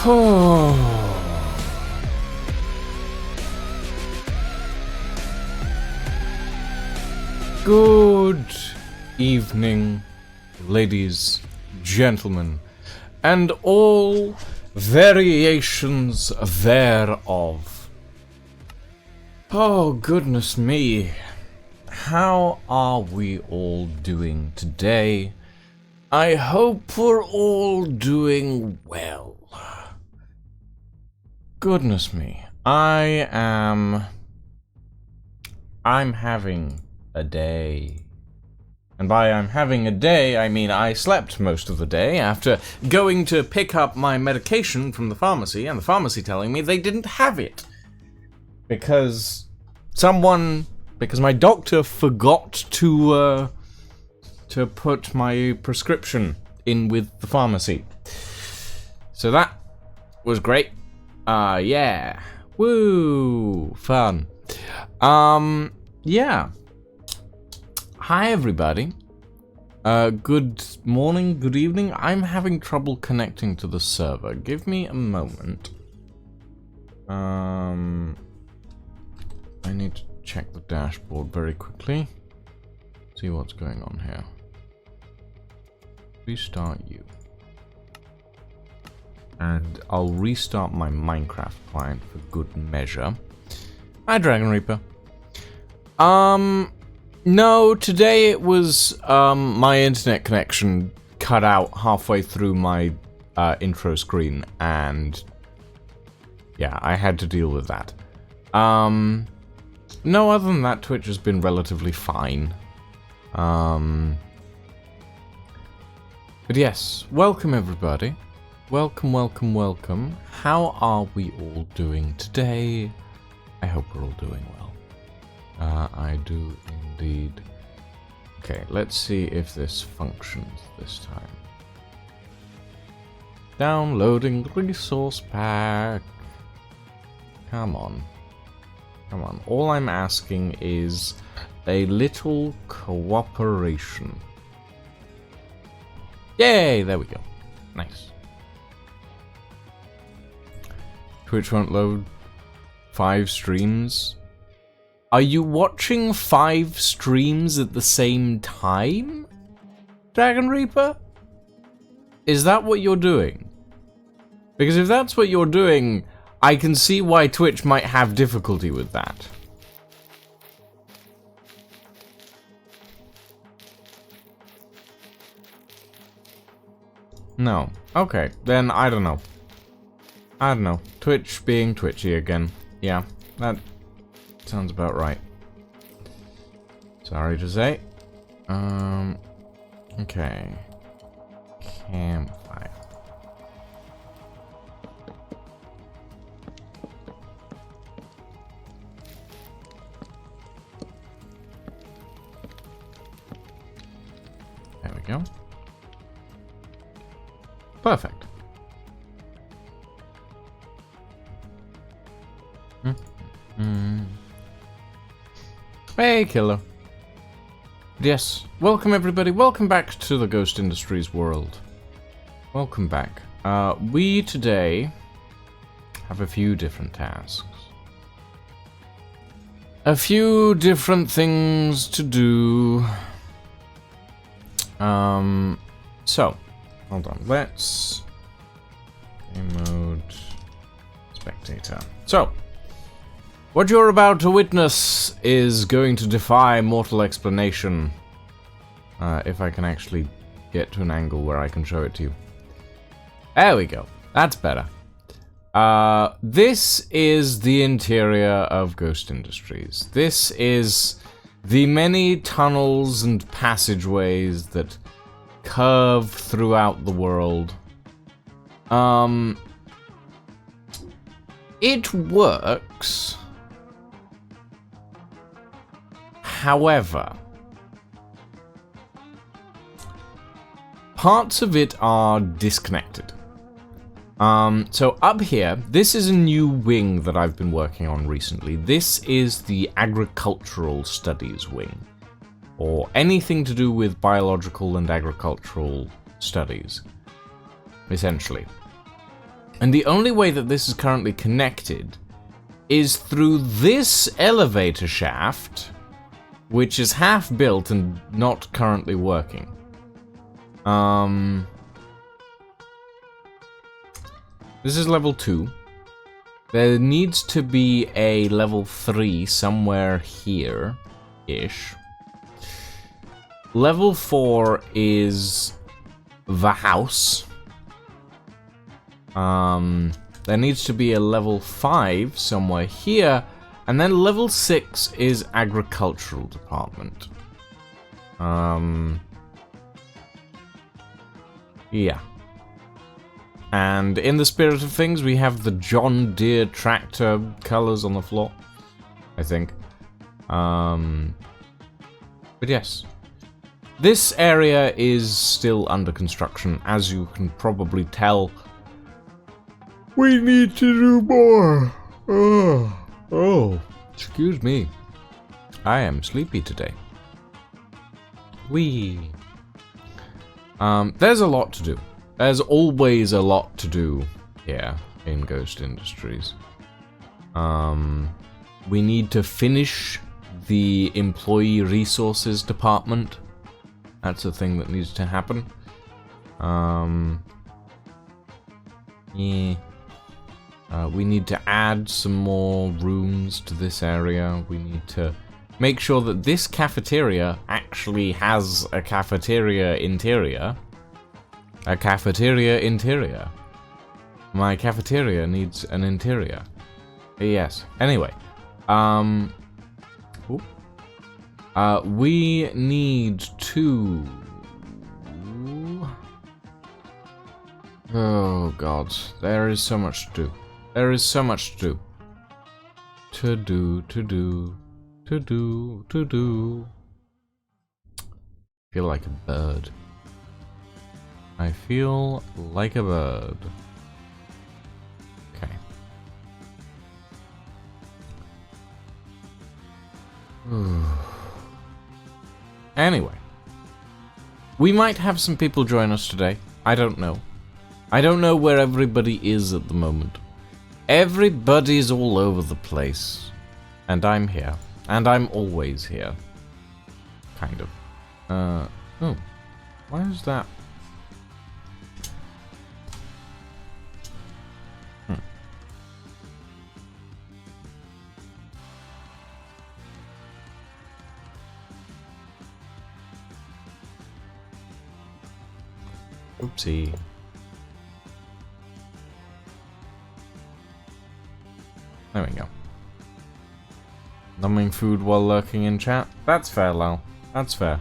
Good evening, ladies, gentlemen, and all variations thereof. Oh, goodness me. How are we all doing today? I hope we're all doing well. Goodness me. I'm having a day. And by I'm having a day, I mean I slept most of the day after going to pick up my medication from the pharmacy, and the pharmacy telling me they didn't have it. Because my doctor forgot to put my prescription in with the pharmacy. So that was great. Yeah. Woo! Fun. Yeah. Hi, everybody. Good morning, good evening. I'm having trouble connecting to the server. Give me a moment. I need to check the dashboard very quickly. See what's going on here. Restart you. And I'll restart my Minecraft client for good measure. Hi, Dragon Reaper. No, today it was, my internet connection cut out halfway through my, intro screen, and yeah, I had to deal with that. No, other than that, Twitch has been relatively fine. But yes, welcome everybody. Welcome, welcome, welcome. How are we all doing today? I hope we're all doing well. I do indeed. Okay, let's see if this functions this time. Downloading resource pack. Come on. Come on. All I'm asking is a little cooperation. Yay! There we go. Nice. Twitch won't load 5 streams. Are you watching 5 streams at the same time, Dragon Reaper? Is that what you're doing? Because if that's what you're doing, I can see why Twitch might have difficulty with that. No. Okay, then I don't know. I don't know. Twitch being twitchy again. Yeah, that sounds about right. Sorry to say. Okay. Campfire. There we go. Perfect. Hey, killer. Yes, welcome everybody. Welcome back to the Ghost Industries world. Welcome back. We today have a few different tasks. A few different things to do. So, hold on. Let's game mode spectator. So, what you're about to witness is going to defy mortal explanation. If I can actually get to an angle where I can show it to you. There we go. That's better. This is the interior of Ghost Industries. This is the many tunnels and passageways that curve throughout the world. It works. However, parts of it are disconnected. So up here, this is a new wing that I've been working on recently. This is the agricultural studies wing, or anything to do with biological and agricultural studies, essentially. And the only way that this is currently connected is through this elevator shaft, which is half built and not currently working. This is level 2. There needs to be a level 3 somewhere here-ish. Level 4 is the house. There needs to be a level 5 somewhere here, and then level 6 is agricultural department. Yeah. And in the spirit of things, we have the John Deere tractor colors on the floor, I think. But yes. This area is still under construction, as you can probably tell. We need to do more. Oh, excuse me. I am sleepy today. There's a lot to do. There's always a lot to do here in Ghost Industries. We need to finish the employee resources department. That's a thing that needs to happen. Yeah. We need to add some more rooms to this area. We need to make sure that this cafeteria actually has a cafeteria interior. A cafeteria interior. My cafeteria needs an interior. Yes. Anyway. We need to... Oh god. There is so much to do. There is so much to do. To do. I feel like a bird. I feel like a bird. Okay. Anyway. We might have some people join us today. I don't know. I don't know where everybody is at the moment. Everybody's all over the place. And I'm here. And I'm always here. Kind of. Oh. Why is that? Oopsie. There we go. Numbing food while lurking in chat? That's fair, Lal. That's fair.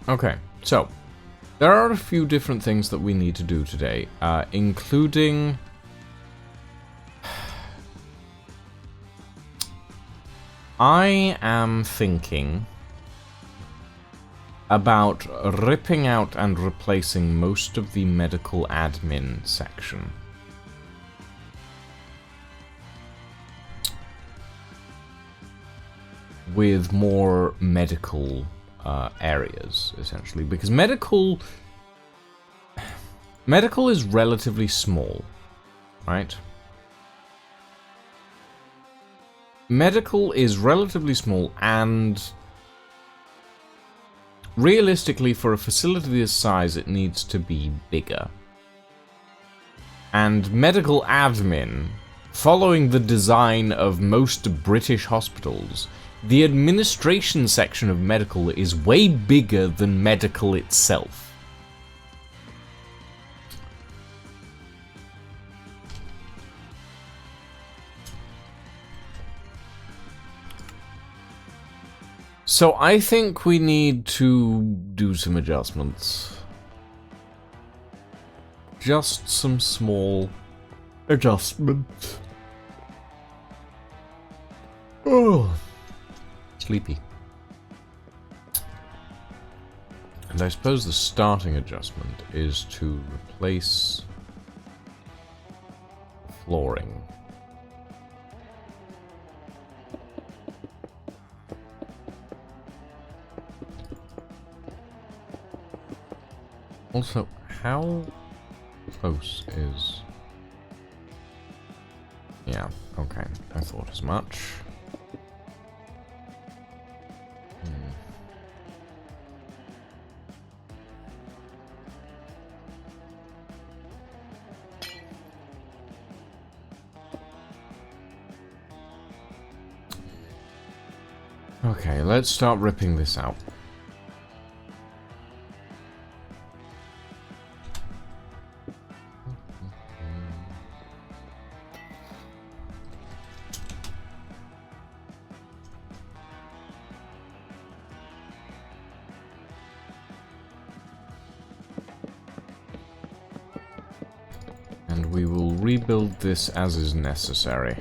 Okay, so. There are a few different things that we need to do today, including... I am thinking about ripping out and replacing most of the medical admin section. With more medical areas, essentially. Because medical is relatively small, right? Medical is relatively small, and realistically, for a facility this size, it needs to be bigger. And medical admin, following the design of most British hospitals, the administration section of medical is way bigger than medical itself. So I think we need to do some adjustments. Just some small adjustments. Oh, sleepy. And I suppose the starting adjustment is to replace flooring. Also, how close is... Yeah, okay, I thought as much. Okay, let's start ripping this out. And we will rebuild this as is necessary.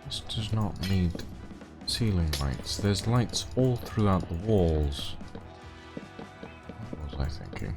This does not need ceiling lights. There's lights all throughout the walls. What was I thinking?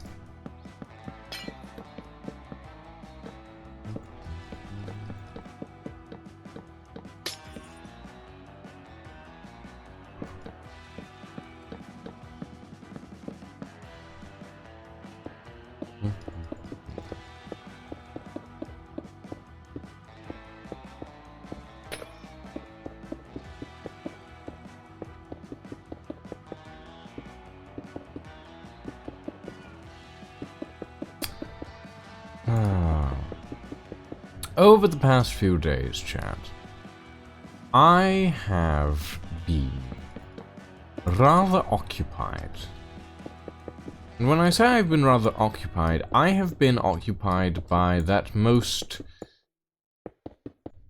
Over the past few days, chat, I have been rather occupied. And when I say I've been rather occupied, I have been occupied by that most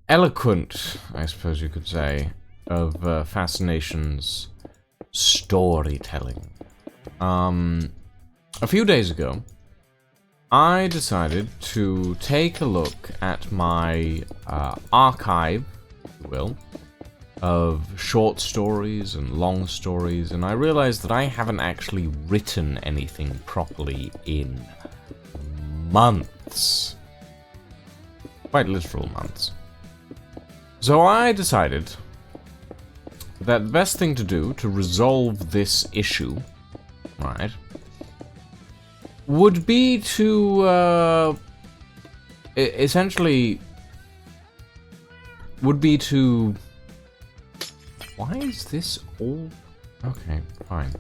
eloquent, I suppose you could say, of Fascination's storytelling. A few days ago, I decided to take a look at my archive, if you will, of short stories and long stories, and I realized that I haven't actually written anything properly in months. Quite literal months. So I decided that the best thing to do to resolve this issue, right, would be to, essentially, would be to... Why is this all... Okay, fine.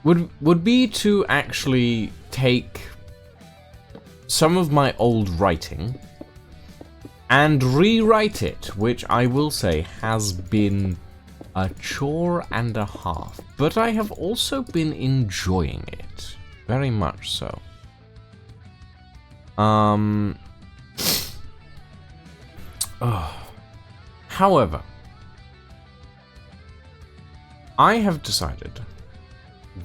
Would be to actually take some of my old writing and rewrite it, which I will say has been a chore and a half, but I have also been enjoying it. Very much so. However, I have decided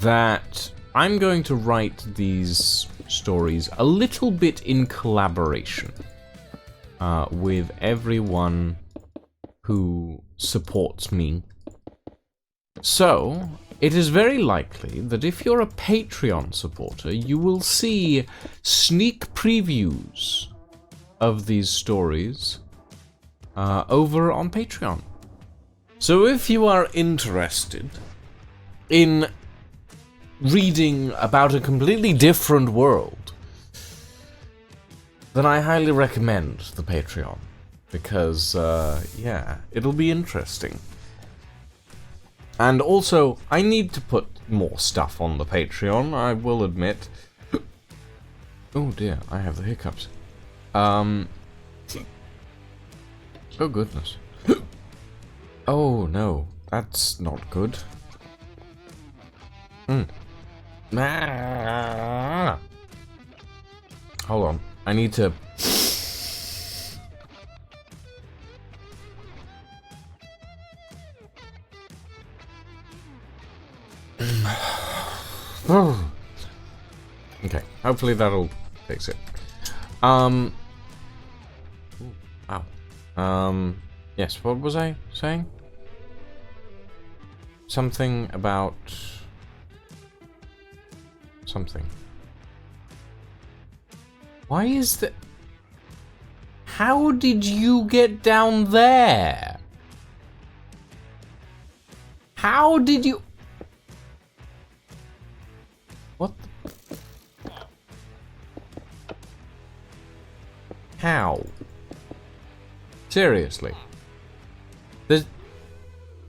that I'm going to write these stories a little bit in collaboration with everyone who supports me. So, it is very likely that if you're a Patreon supporter, you will see sneak previews of these stories over on Patreon. So if you are interested in reading about a completely different world, then I highly recommend the Patreon, because, yeah, it'll be interesting. And also, I need to put more stuff on the Patreon, I will admit. Oh dear, I have the hiccups. Oh goodness. Oh no, that's not good. Hold on, I need to... Okay, hopefully that'll fix it. Wow. Yes, what was I saying? Something about... something. Why is that... How did you get down there? How did you... What the... How? Seriously? There's...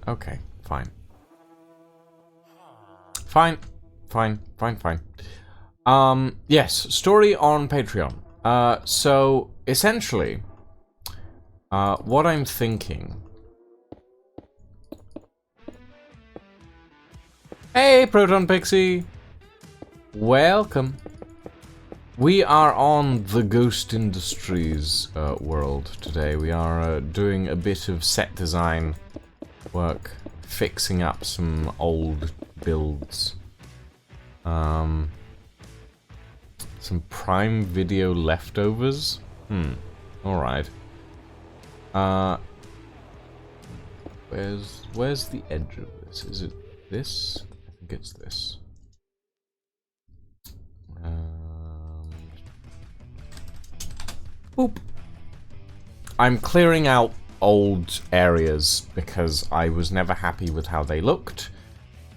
Okay, fine. Fine. Yes, story on Patreon. So, essentially, what I'm thinking... Hey, Proton Pixie! Welcome. We are on the Ghost Industries world today. We are doing a bit of set design work, fixing up some old builds. Some Prime Video leftovers? Alright. Where's the edge of this? Is it this? I think it's this. Boop. I'm clearing out old areas because I was never happy with how they looked,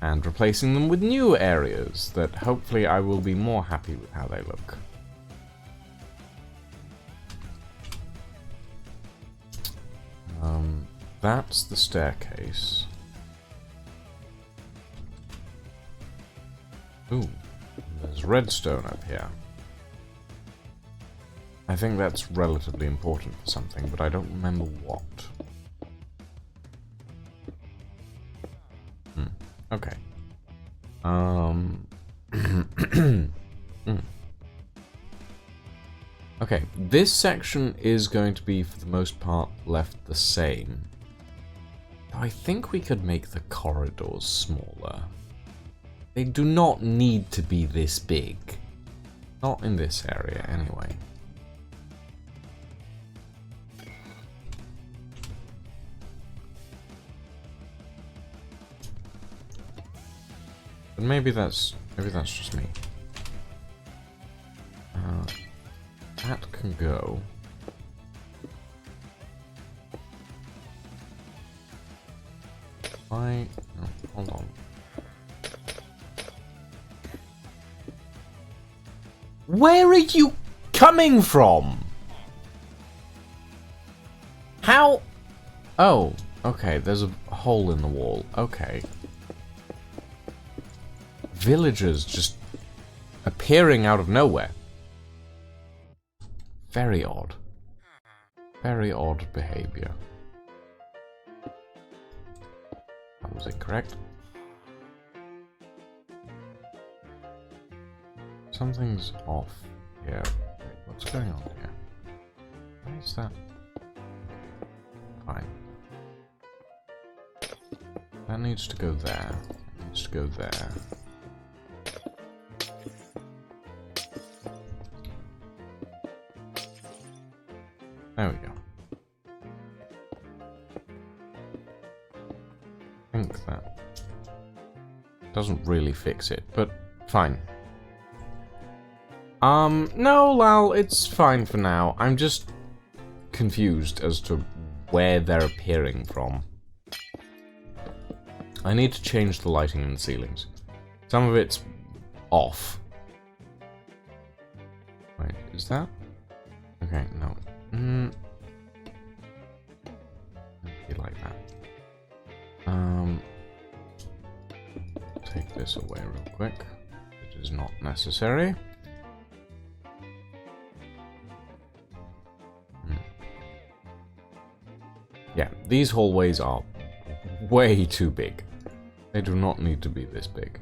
and replacing them with new areas that hopefully I will be more happy with how they look. That's the staircase. Ooh, there's redstone up here. I think that's relatively important for something, but I don't remember what. Okay. Okay, this section is going to be, for the most part, left the same. I think we could make the corridors smaller. They do not need to be this big. Not in this area, anyway. But maybe that's just me. That can go. No, hold on. Where are you coming from? How? Oh, okay, there's a hole in the wall. Okay. Villagers just appearing out of nowhere. Very odd. Very odd behavior. That was incorrect. Something's off here. Wait, what's going on here? Why is that? Fine. That needs to go there. That needs to go there. There we go. I think that doesn't really fix it, but fine. No, Lal, it's fine for now. I'm just confused as to where they're appearing from. I need to change the lighting in the ceilings. Some of it's off. Wait, is that? Okay, no. Be like that. Take this away real quick. It is not necessary. Yeah, these hallways are way too big. They do not need to be this big.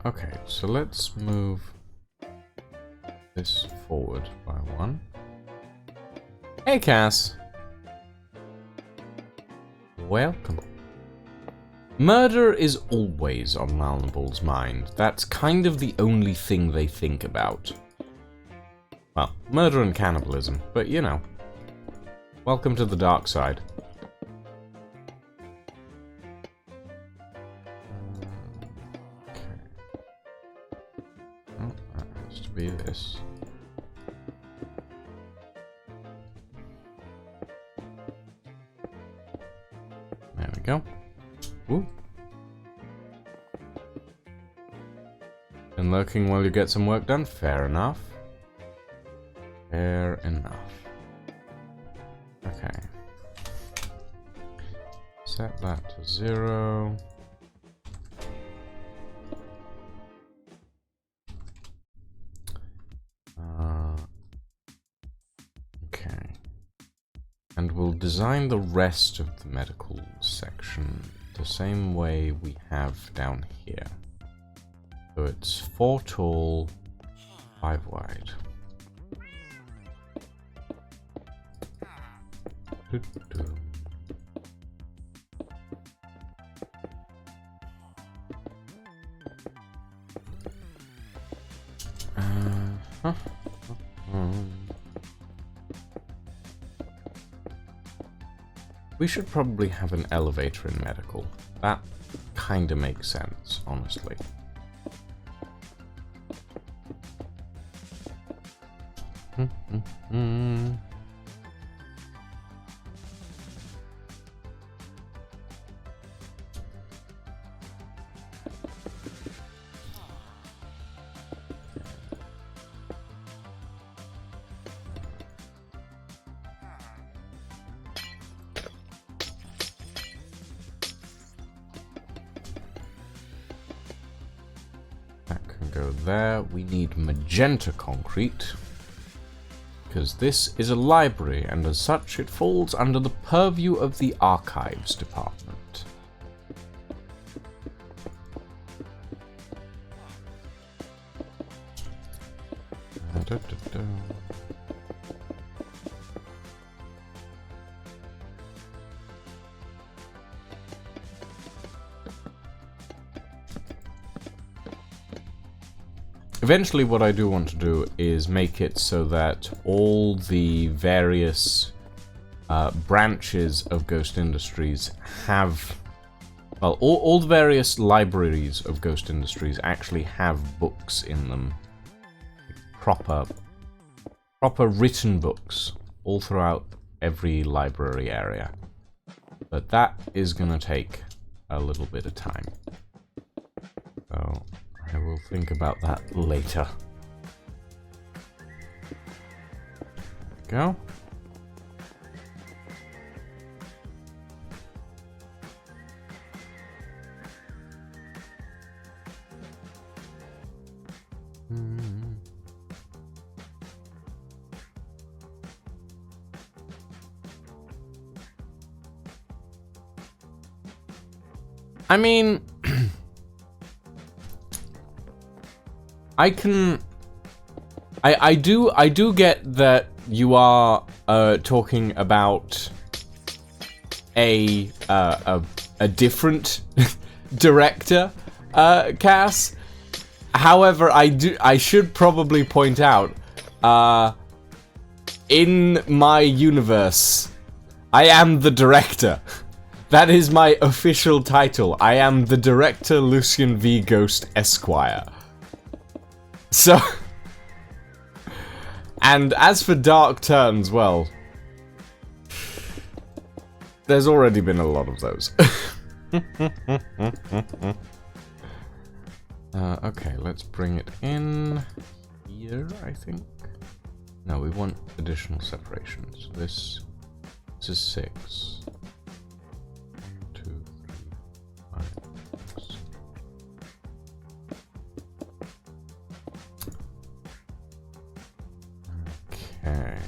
Okay, so let's move this forward by one. Hey, Cass. Welcome. Murder is always on Malnable's mind. That's kind of the only thing they think about. Well, murder and cannibalism, but you know. Welcome to the dark side. Okay. Oh, that has to be this. There we go. Ooh. Been lurking while you get some work done? Fair enough. Fair enough. Okay. Set that to 0. Okay. And we'll design the rest of the medical section the same way we have down here. So it's 4 tall, 5 wide. We should probably have an elevator in medical. That kinda makes sense, honestly. Go there. We need magenta concrete because this is a library and as such it falls under the purview of the archives department. Eventually what I do want to do is make it so that all the various branches of Ghost Industries have... Well, all the various libraries of Ghost Industries actually have books in them. Proper written books all throughout every library area. But that is going to take a little bit of time. So... I will think about that later. Go. I mean... I do get that you are talking about a different director, Cass. However, I should probably point out, in my universe, I am the director. That is my official title. I am the director, Lucian V. Ghost Esquire. So, and as for Dark Turns, well, there's already been a lot of those. Okay, let's bring it in here, I think. No, we want additional separations. This is 6. 1, 2, 3, 5, 6. Okay.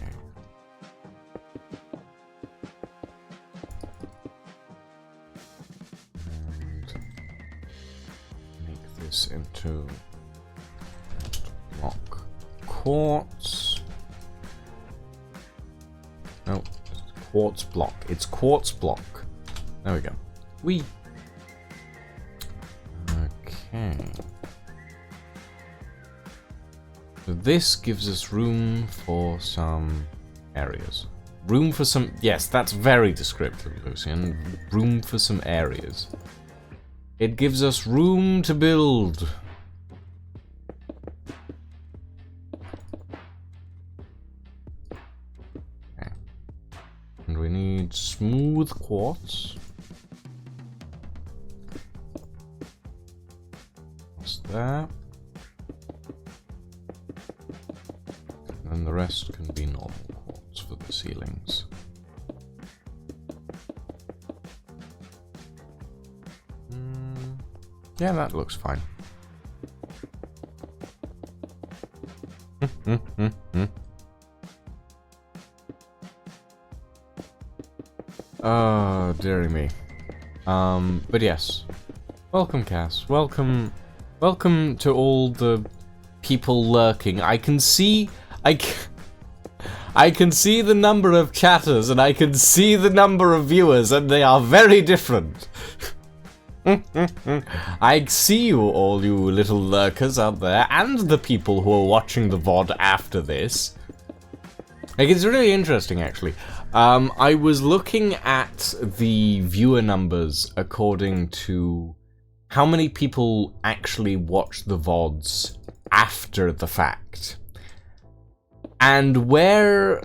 And make this into block quartz. No, quartz block. It's quartz block. There we go. Okay. So this gives us room for some areas. Room for some... Yes, that's very descriptive, Lucian. Room for some areas. It gives us room to build. Okay. And we need smooth quartz. What's that? And the rest can be normal quartz for the ceilings. Yeah, that looks fine. Oh, dearie me. But yes. Welcome, Cass. Welcome to all the people lurking. I can see the number of chatters and I can see the number of viewers, and they are very different. I see you all, you little lurkers out there, and the people who are watching the VOD after this. Like, it's really interesting, actually. I was looking at the viewer numbers according to how many people actually watch the VODs after the fact. And where,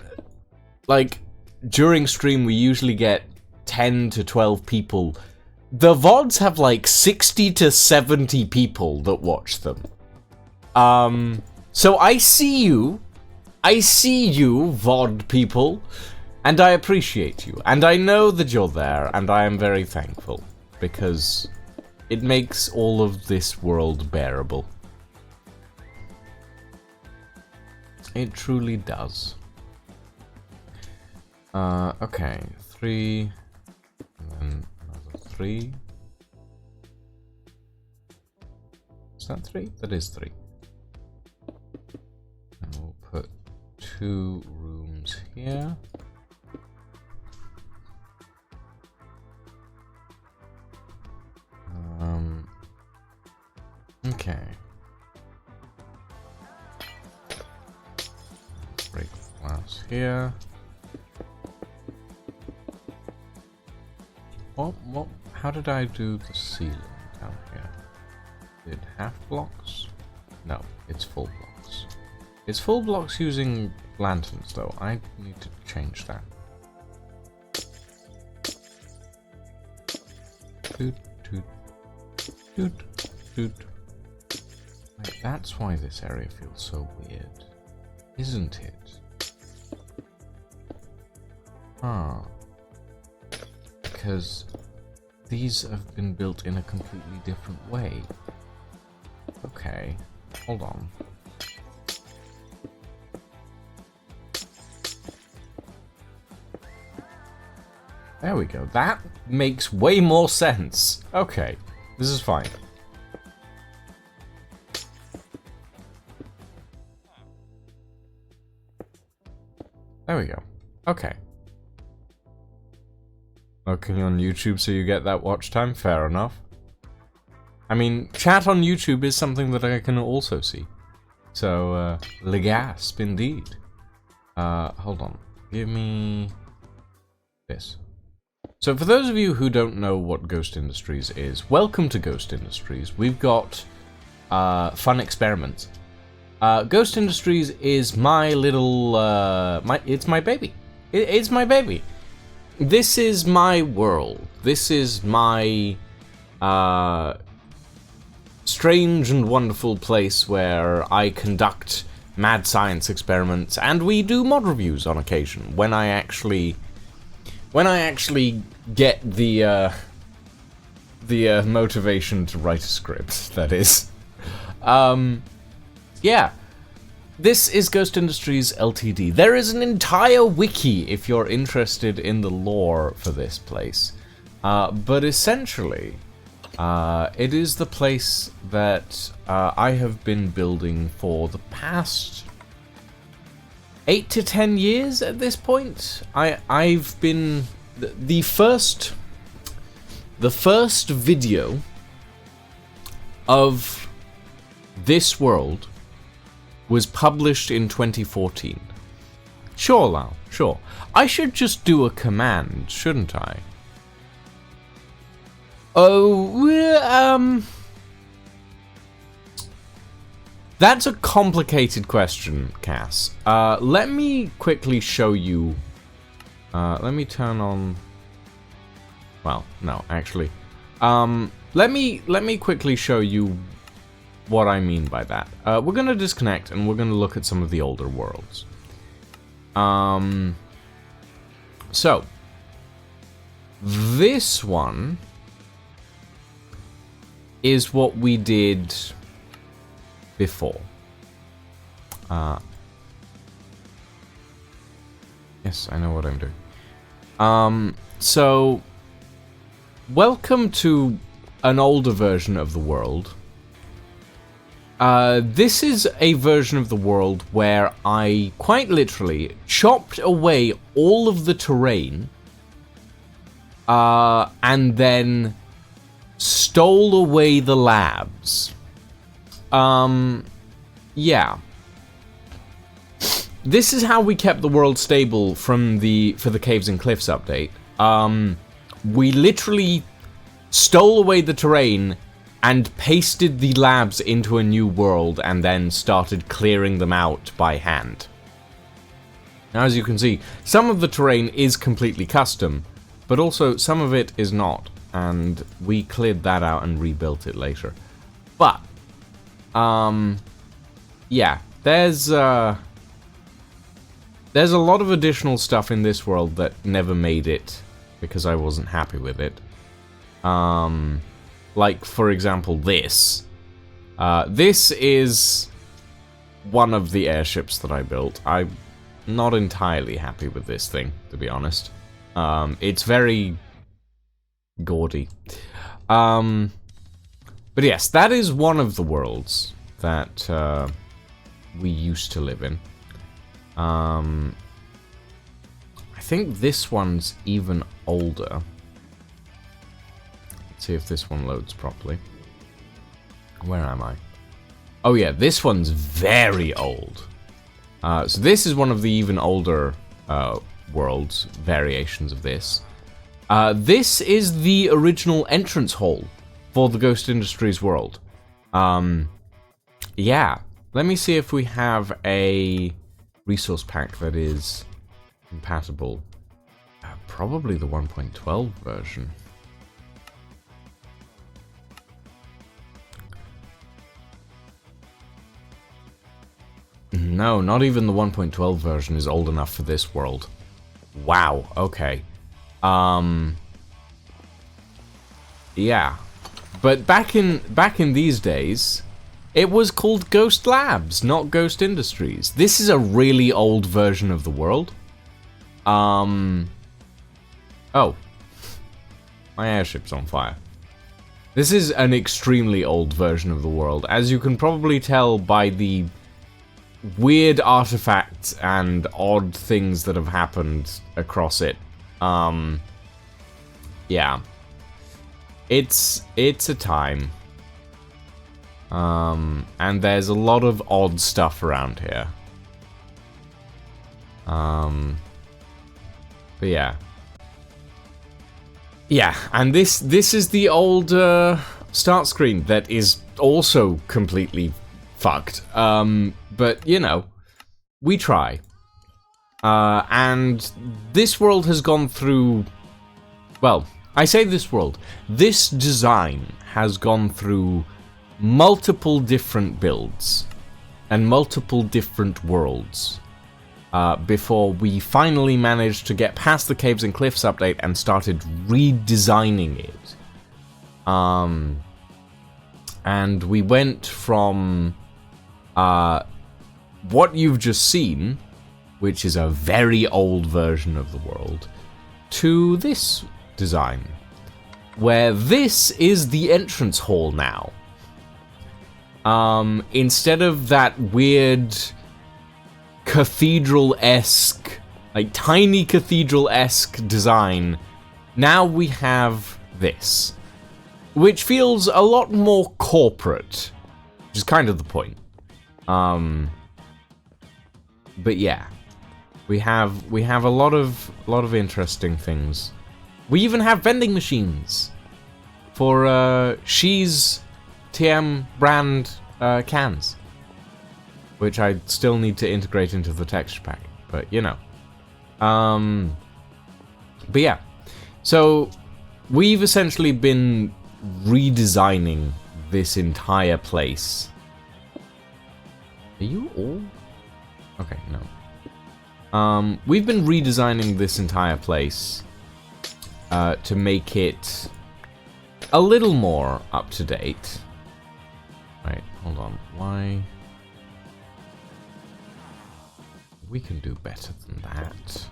like, during stream we usually get 10 to 12 people, the VODs have like 60 to 70 people that watch them. So I see you, VOD people, and I appreciate you, and I know that you're there, and I am very thankful, because it makes all of this world bearable. It truly does. Okay, 3, and then another 3. Is that 3? That is 3. And we'll put 2 rooms here. Okay. Break glass here. What? How did I do the ceiling down here? Did half blocks? No, it's full blocks. It's full blocks using lanterns, though. I need to change that. Doot, doot, doot, doot. Like, that's why this area feels so weird, isn't it? Ah. Because these have been built in a completely different way. Okay, hold on. There we go. That makes way more sense. Okay, this is fine. There we go. Okay. Looking on YouTube so you get that watch time? Fair enough. I mean, chat on YouTube is something that I can also see. So, le gasp indeed. Hold on. Give me this. So for those of you who don't know what Ghost Industries is, welcome to Ghost Industries. We've got fun experiments. Ghost Industries is my little, it's my baby. It's my baby. This is my world. This is my strange and wonderful place where I conduct mad science experiments, and we do mod reviews on occasion when I actually get the motivation to write a script, that is. Yeah. This is Ghost Industries Ltd. There is an entire wiki if you're interested in the lore for this place. But essentially, it is the place that I have been building for the past 8 to 10 years at this point. I've been... The first video of this world was published in 2014. Sure, Lal, sure. I should just do a command, shouldn't I? Oh, that's a complicated question, Cass. Let me quickly show you. Let me turn on. Well, no, actually. Let me quickly show you what I mean by that. We're gonna disconnect and we're gonna look at some of the older worlds. So this one is what we did before. Yes, I know what I'm doing. So welcome to an older version of the world. This is a version of the world where I quite literally chopped away all of the terrain, and then stole away the labs. Yeah. This is how we kept the world stable for the Caves and Cliffs update. We literally stole away the terrain and pasted the labs into a new world and then started clearing them out by hand. Now, as you can see, some of the terrain is completely custom, but also some of it is not, and we cleared that out and rebuilt it later. But, yeah, there's a lot of additional stuff in this world that never made it because I wasn't happy with it. Like, for example, this. This is one of the airships that I built. I'm not entirely happy with this thing, to be honest. It's very gaudy. But yes, that is one of the worlds that we used to live in. I think this one's even older. See if this one loads properly. Where am I? Oh yeah, this one's very old. So this is one of the even older worlds, variations of this. This is the original entrance hall for the Ghost Industries world. Yeah, let me see if we have a resource pack that is compatible. Probably the 1.12 version. No, not even the 1.12 version is old enough for this world. Wow, okay. Yeah. But back in these days, it was called Ghost Labs, not Ghost Industries. This is a really old version of the world. Oh. My airship's on fire. This is an extremely old version of the world, as you can probably tell by the weird artifacts and odd things that have happened across it. Yeah. It's a time. And there's a lot of odd stuff around here. But yeah. Yeah, and this is the old start screen that is also completely fucked. But, you know, we try. And this world has gone through... Well, I say this world. This design has gone through multiple different builds and multiple different worlds before we finally managed to get past the Caves and Cliffs update and started redesigning it. And we went from what you've just seen, which is a very old version of the world, to this design, where this is the entrance hall now. Instead of that weird cathedral-esque, like tiny cathedral-esque design, now we have this, which feels a lot more corporate, which is kind of the point. But yeah. We have a lot of interesting things. We even have vending machines for She's TM brand cans, which I still need to integrate into the texture pack. But you know, but yeah. So we've essentially been redesigning this entire place. Are you all? Okay, no. We've been redesigning this entire place to make it a little more up to date. Wait, hold on. Why? We can do better than that.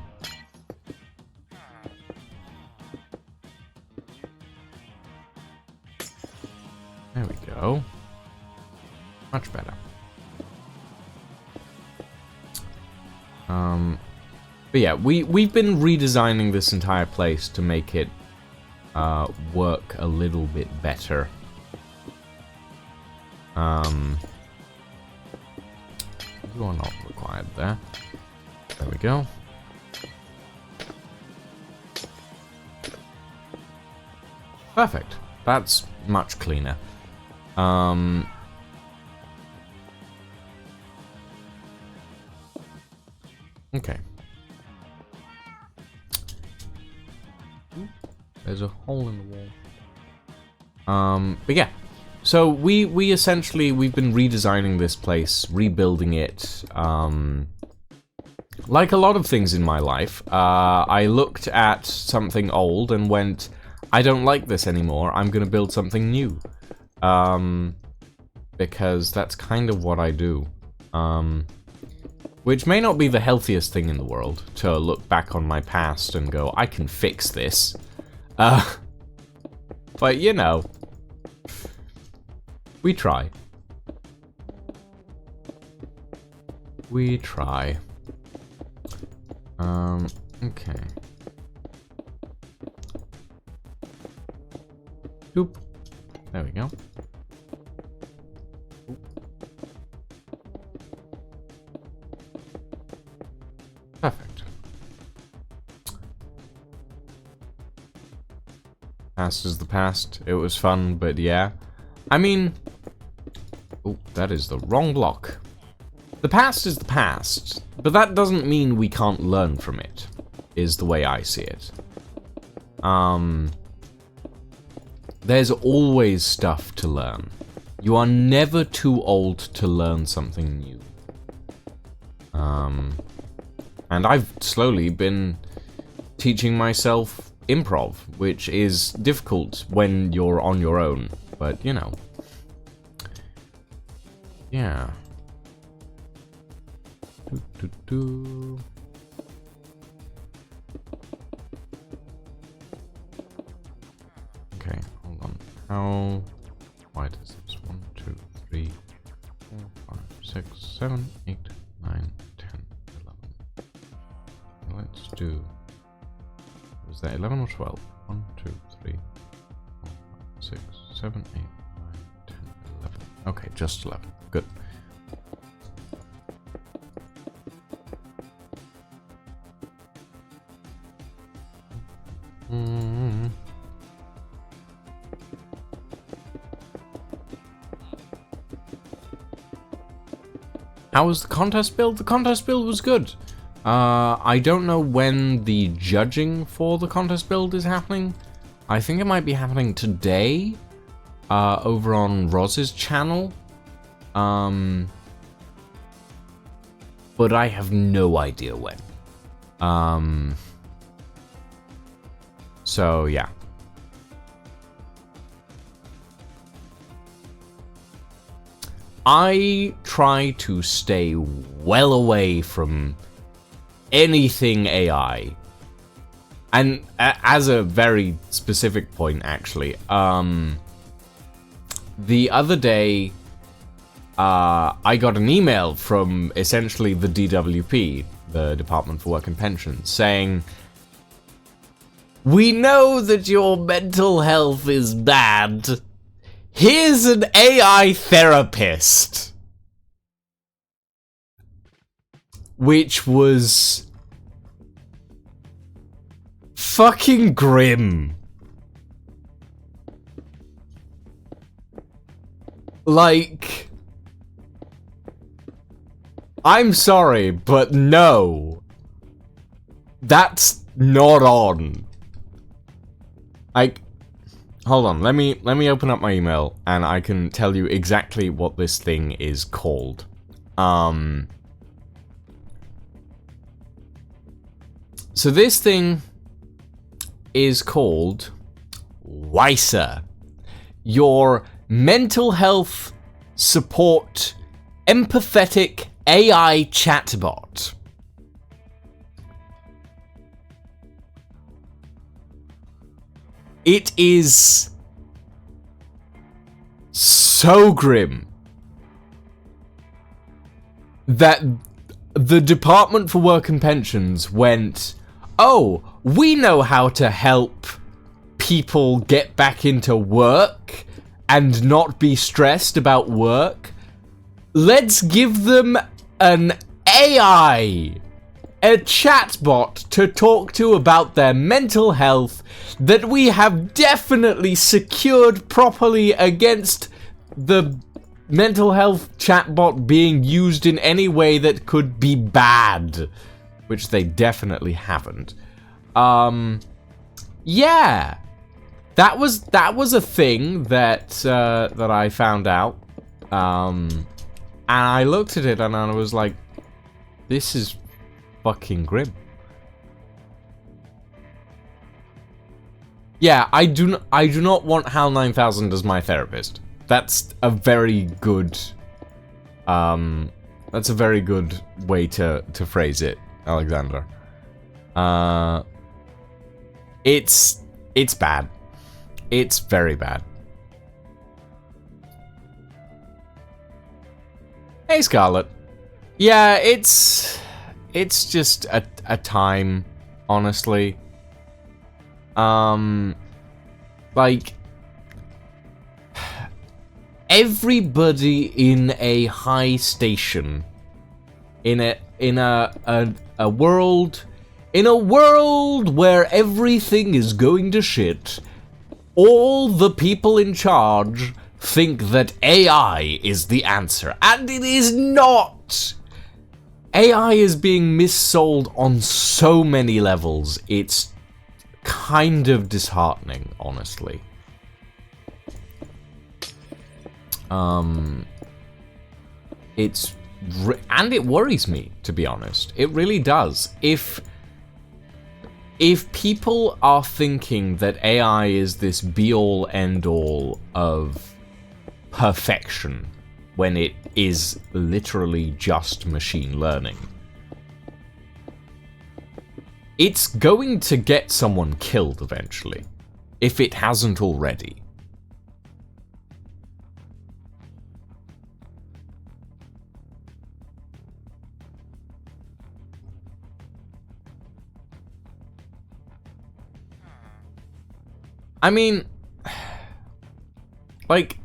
There we go. Much better. But yeah, we've been redesigning this entire place to make it work a little bit better. You are not required there. There we go. Perfect. That's much cleaner. Okay. Ooh, there's a hole in the wall. But yeah. So we essentially, we've been redesigning this place, rebuilding it. Like a lot of things in my life, I looked at something old and went, I don't like this anymore, I'm gonna build something new. Because that's kind of what I do. Which may not be the healthiest thing in the world, to look back on my past and go, I can fix this. But you know, we try. We try. Okay. Oop. There we go. Oop. Perfect. Past is the past. It was fun, but yeah. I mean... Oh, that is the wrong block. The past is the past, but that doesn't mean we can't learn from it, is the way I see it. There's always stuff to learn. You are never too old to learn something new. And I've slowly been teaching myself improv, which is difficult when you're on your own, but you know. Yeah. Okay, hold on. How wide is this? 1, 2, 3, 4, 5, 6, 7, 8, 9, 10, 11. Let's do... Was that 11 or 12? 1, 2, 3, 4, 5, 6, 7, 8, 9, 10, 11. Okay, just 11. Good. How was the contest build? The contest build was good. I don't know when the judging for the contest build is happening. I think it might be happening today, over on Roz's channel. But I have no idea when. So yeah. I try to stay well away from anything AI. And as a very specific point, actually, the other day, I got an email from essentially the DWP, the Department for Work and Pensions, saying, "We know that your mental health is bad. Here's an AI therapist." Which was fucking grim. Like, I'm sorry, but no. That's not on. Like, hold on, let me open up my email and I can tell you exactly what this thing is called. So this thing is called WISER, your mental health support empathetic AI chatbot. It is so grim that the Department for Work and Pensions went, oh, we know how to help people get back into work and not be stressed about work. Let's give them an AI, a chatbot to talk to about their mental health that we have definitely secured properly against the mental health chatbot being used in any way that could be bad, which they definitely haven't. Yeah, that was a thing that that I found out, and I looked at it and I was like, this is fucking grim. Yeah, I do not want HAL 9000 as my therapist. That's a very good way to phrase it, Alexander. It's bad. It's very bad. Hey, Scarlett. Yeah, it's just a time, honestly. Like, everybody in a high station, in a world where everything is going to shit, all the people in charge think that AI is the answer, and it is not. AI is being missold on so many levels. It's kind of disheartening, honestly. And it worries me, to be honest. It really does. If people are thinking that AI is this be-all, end-all of perfection, when it is literally just machine learning, it's going to get someone killed eventually, if it hasn't already. I mean, like,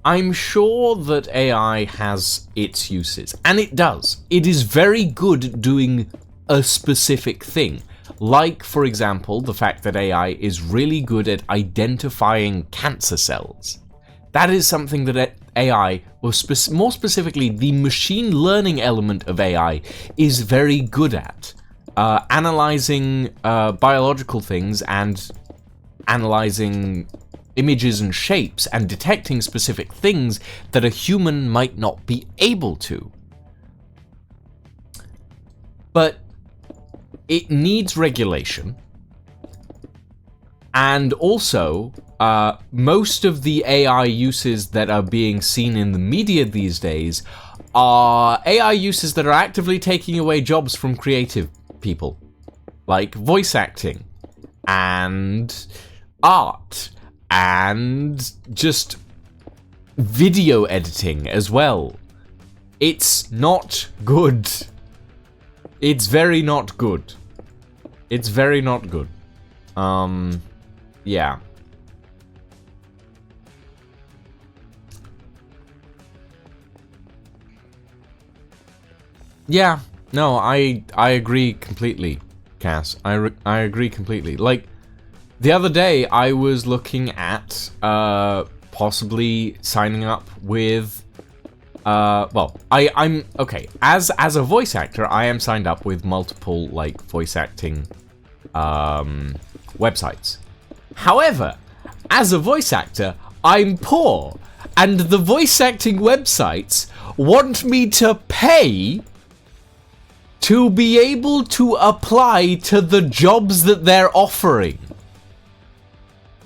I'm sure that AI has its uses, and it does. It is very good doing a specific thing. Like, for example, the fact that AI is really good at identifying cancer cells. That is something that AI, or more specifically, the machine learning element of AI, is very good at. Analyzing biological things and analyzing images and shapes and detecting specific things that a human might not be able to. But it needs regulation, and also most of the AI uses that are being seen in the media these days are AI uses that are actively taking away jobs from creative people, like voice acting and art and just video editing as well. It's not good. It's very not good. It's very not good. Yeah. Yeah, no, I agree completely. Cass. I agree completely. Like, the other day, I was looking at possibly signing up with... well, I'm... Okay, as a voice actor, I am signed up with multiple, like, voice acting websites. However, as a voice actor, I'm poor, and the voice acting websites want me to pay to be able to apply to the jobs that they're offering.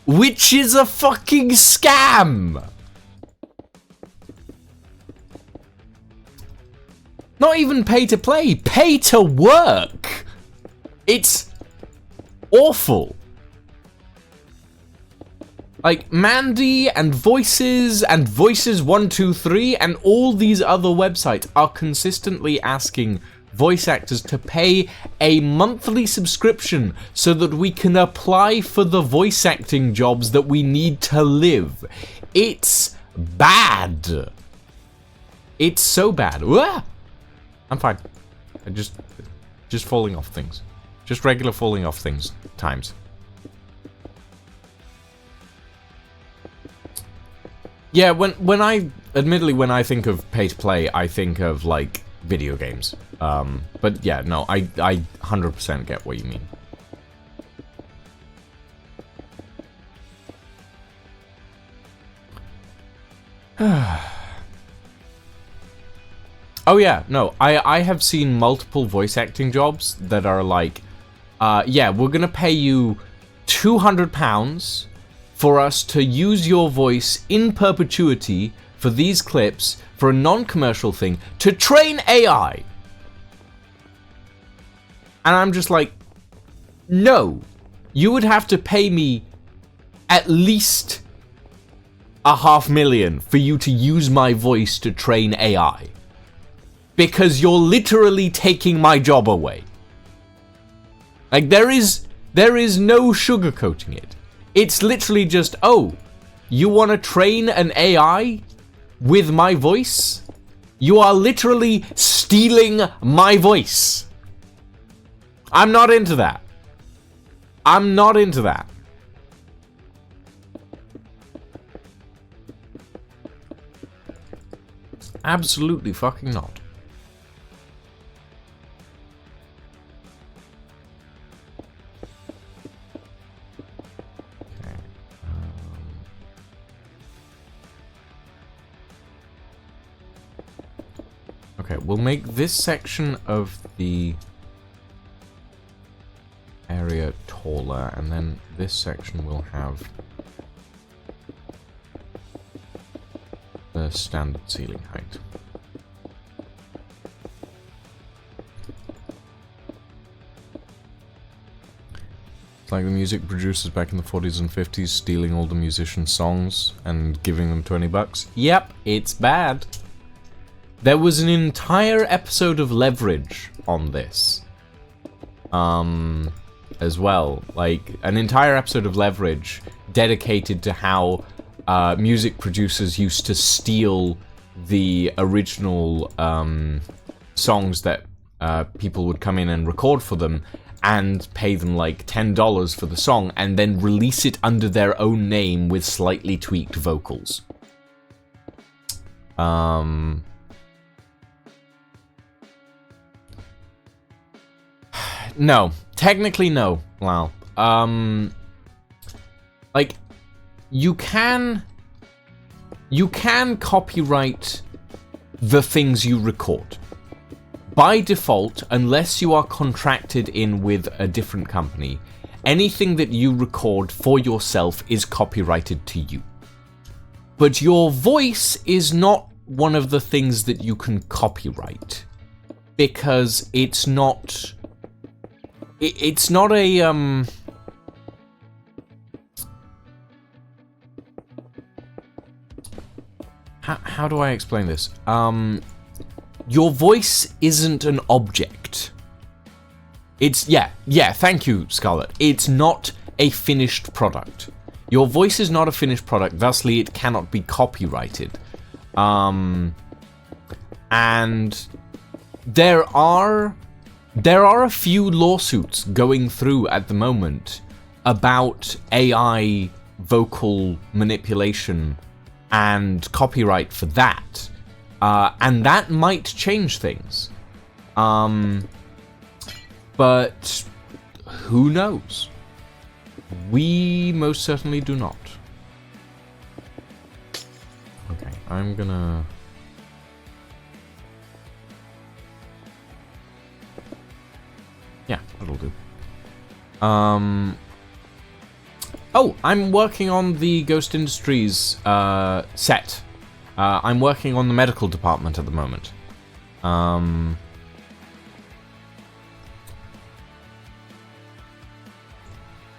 Which is a fucking scam! Not even pay to play, pay to work! It's awful. Like, Mandy and Voices 123 and all these other websites are consistently asking voice actors to pay a monthly subscription so that we can apply for the voice acting jobs that we need to live. It's bad. It's so bad. Uah! I'm fine. I just falling off things. Just regular falling off things times. Yeah, when I think of pay to play, I think of like video games. But yeah, no, I 100% get what you mean. Oh yeah, no, I have seen multiple voice acting jobs that are like, yeah, we're gonna pay you £200 for us to use your voice in perpetuity for these clips for a non-commercial thing to train AI. And I'm just like, no, you would have to pay me at least $500,000 for you to use my voice to train AI. Because you're literally taking my job away. Like, there is no sugarcoating it. It's literally just, oh, you want to train an AI with my voice? You are literally stealing my voice. I'm not into that. I'm not into that. Absolutely fucking not. Okay, we'll make this section of the area taller, and then this section will have the standard ceiling height. It's like the music producers back in the 40s and 50s stealing all the musicians' songs and giving them $20. Yep, it's bad. There was an entire episode of Leverage on this. As well. Like, an entire episode of Leverage dedicated to how music producers used to steal the original songs that people would come in and record for them and pay them like $10 for the song and then release it under their own name with slightly tweaked vocals. No. Technically, no. Wow. Like, you can copyright the things you record. By default, unless you are contracted in with a different company, anything that you record for yourself is copyrighted to you. But your voice is not one of the things that you can copyright. Because it's not... It's not a, How do I explain this? Your voice isn't an object. It's, yeah, thank you, Scarlett. It's not a finished product. Your voice is not a finished product, thusly it cannot be copyrighted. And there are there are a few lawsuits going through at the moment about AI vocal manipulation and copyright for that. And that might change things. But who knows? We most certainly do not. Okay, I'm gonna... Yeah, that'll do. Oh, I'm working on the Ghost Industries set. I'm working on the medical department at the moment.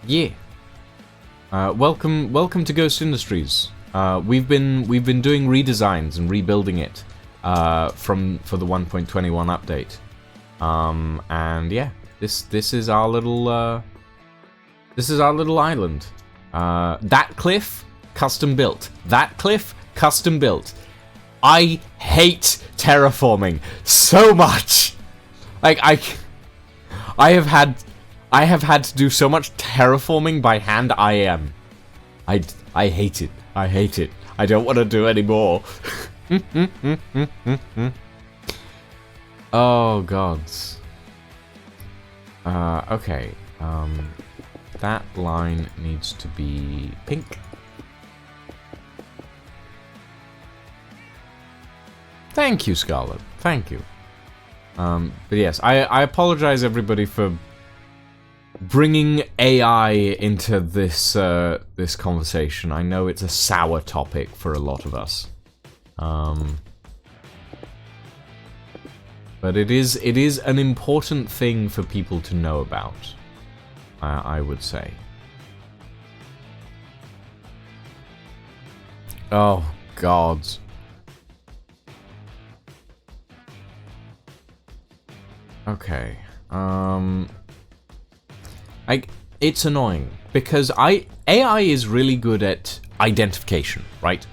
Yeah. Welcome to Ghost Industries. We've been doing redesigns and rebuilding it for the 1.21 update. And yeah, this is our little island. That cliff, custom built. That cliff, custom built. I hate terraforming so much. Like I have had to do so much terraforming by hand. I hate it. I hate it. I don't want to do anymore. Oh gods. Okay. That line needs to be pink. Thank you, Scarlet. Thank you. But yes, I apologize everybody for bringing AI into this this conversation. I know it's a sour topic for a lot of us. But it is an important thing for people to know about. I would say. Oh, gods. Okay. It's annoying because AI is really good at identification, right?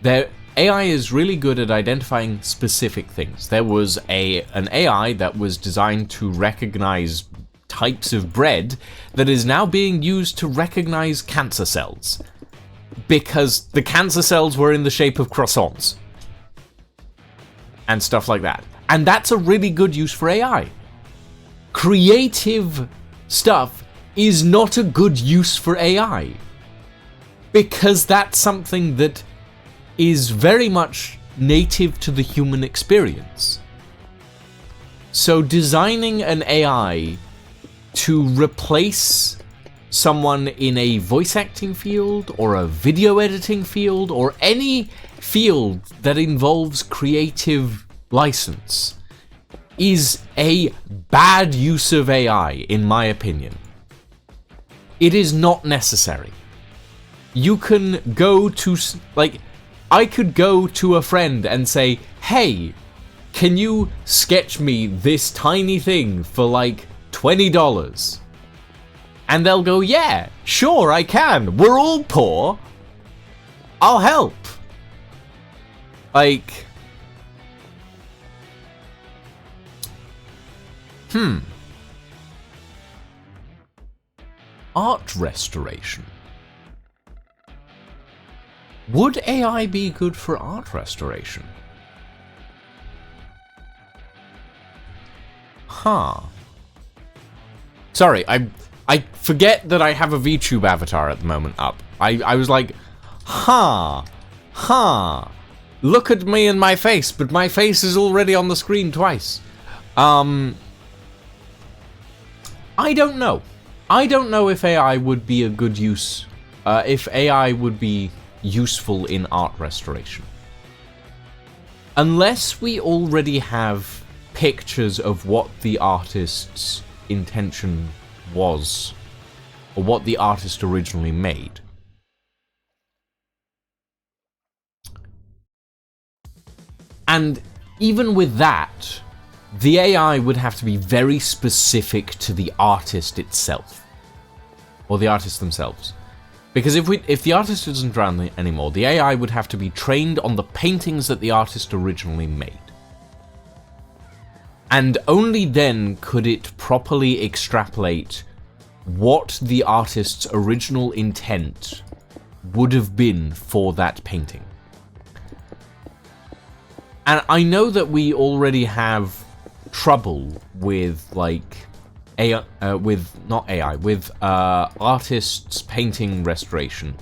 AI is really good at identifying specific things. There was an AI that was designed to recognize types of bread that is now being used to recognize cancer cells because the cancer cells were in the shape of croissants and stuff like that. And that's a really good use for AI. Creative stuff is not a good use for AI because that's something that is very much native to the human experience. So designing an AI to replace someone in a voice acting field or a video editing field or any field that involves creative license is a bad use of AI, in my opinion. It is not necessary. You can go to, like, I could go to a friend and say, hey, can you sketch me this tiny thing for like $20? And they'll go, yeah, sure, I can. We're all poor. I'll help. Like, art restoration. Would AI be good for art restoration? Huh. Sorry, I forget that I have a VTube avatar at the moment up. I was like, huh. Look at me and my face, but my face is already on the screen twice. I don't know. I don't know if AI would be a good use, if AI would be useful in art restoration. Unless we already have pictures of what the artist's intention was, or what the artist originally made. And even with that, the AI would have to be very specific to the artist itself, or the artists themselves. Because if the artist isn't around anymore, the AI would have to be trained on the paintings that the artist originally made. And only then could it properly extrapolate what the artist's original intent would have been for that painting. And I know that we already have trouble with, like, artists painting restoration.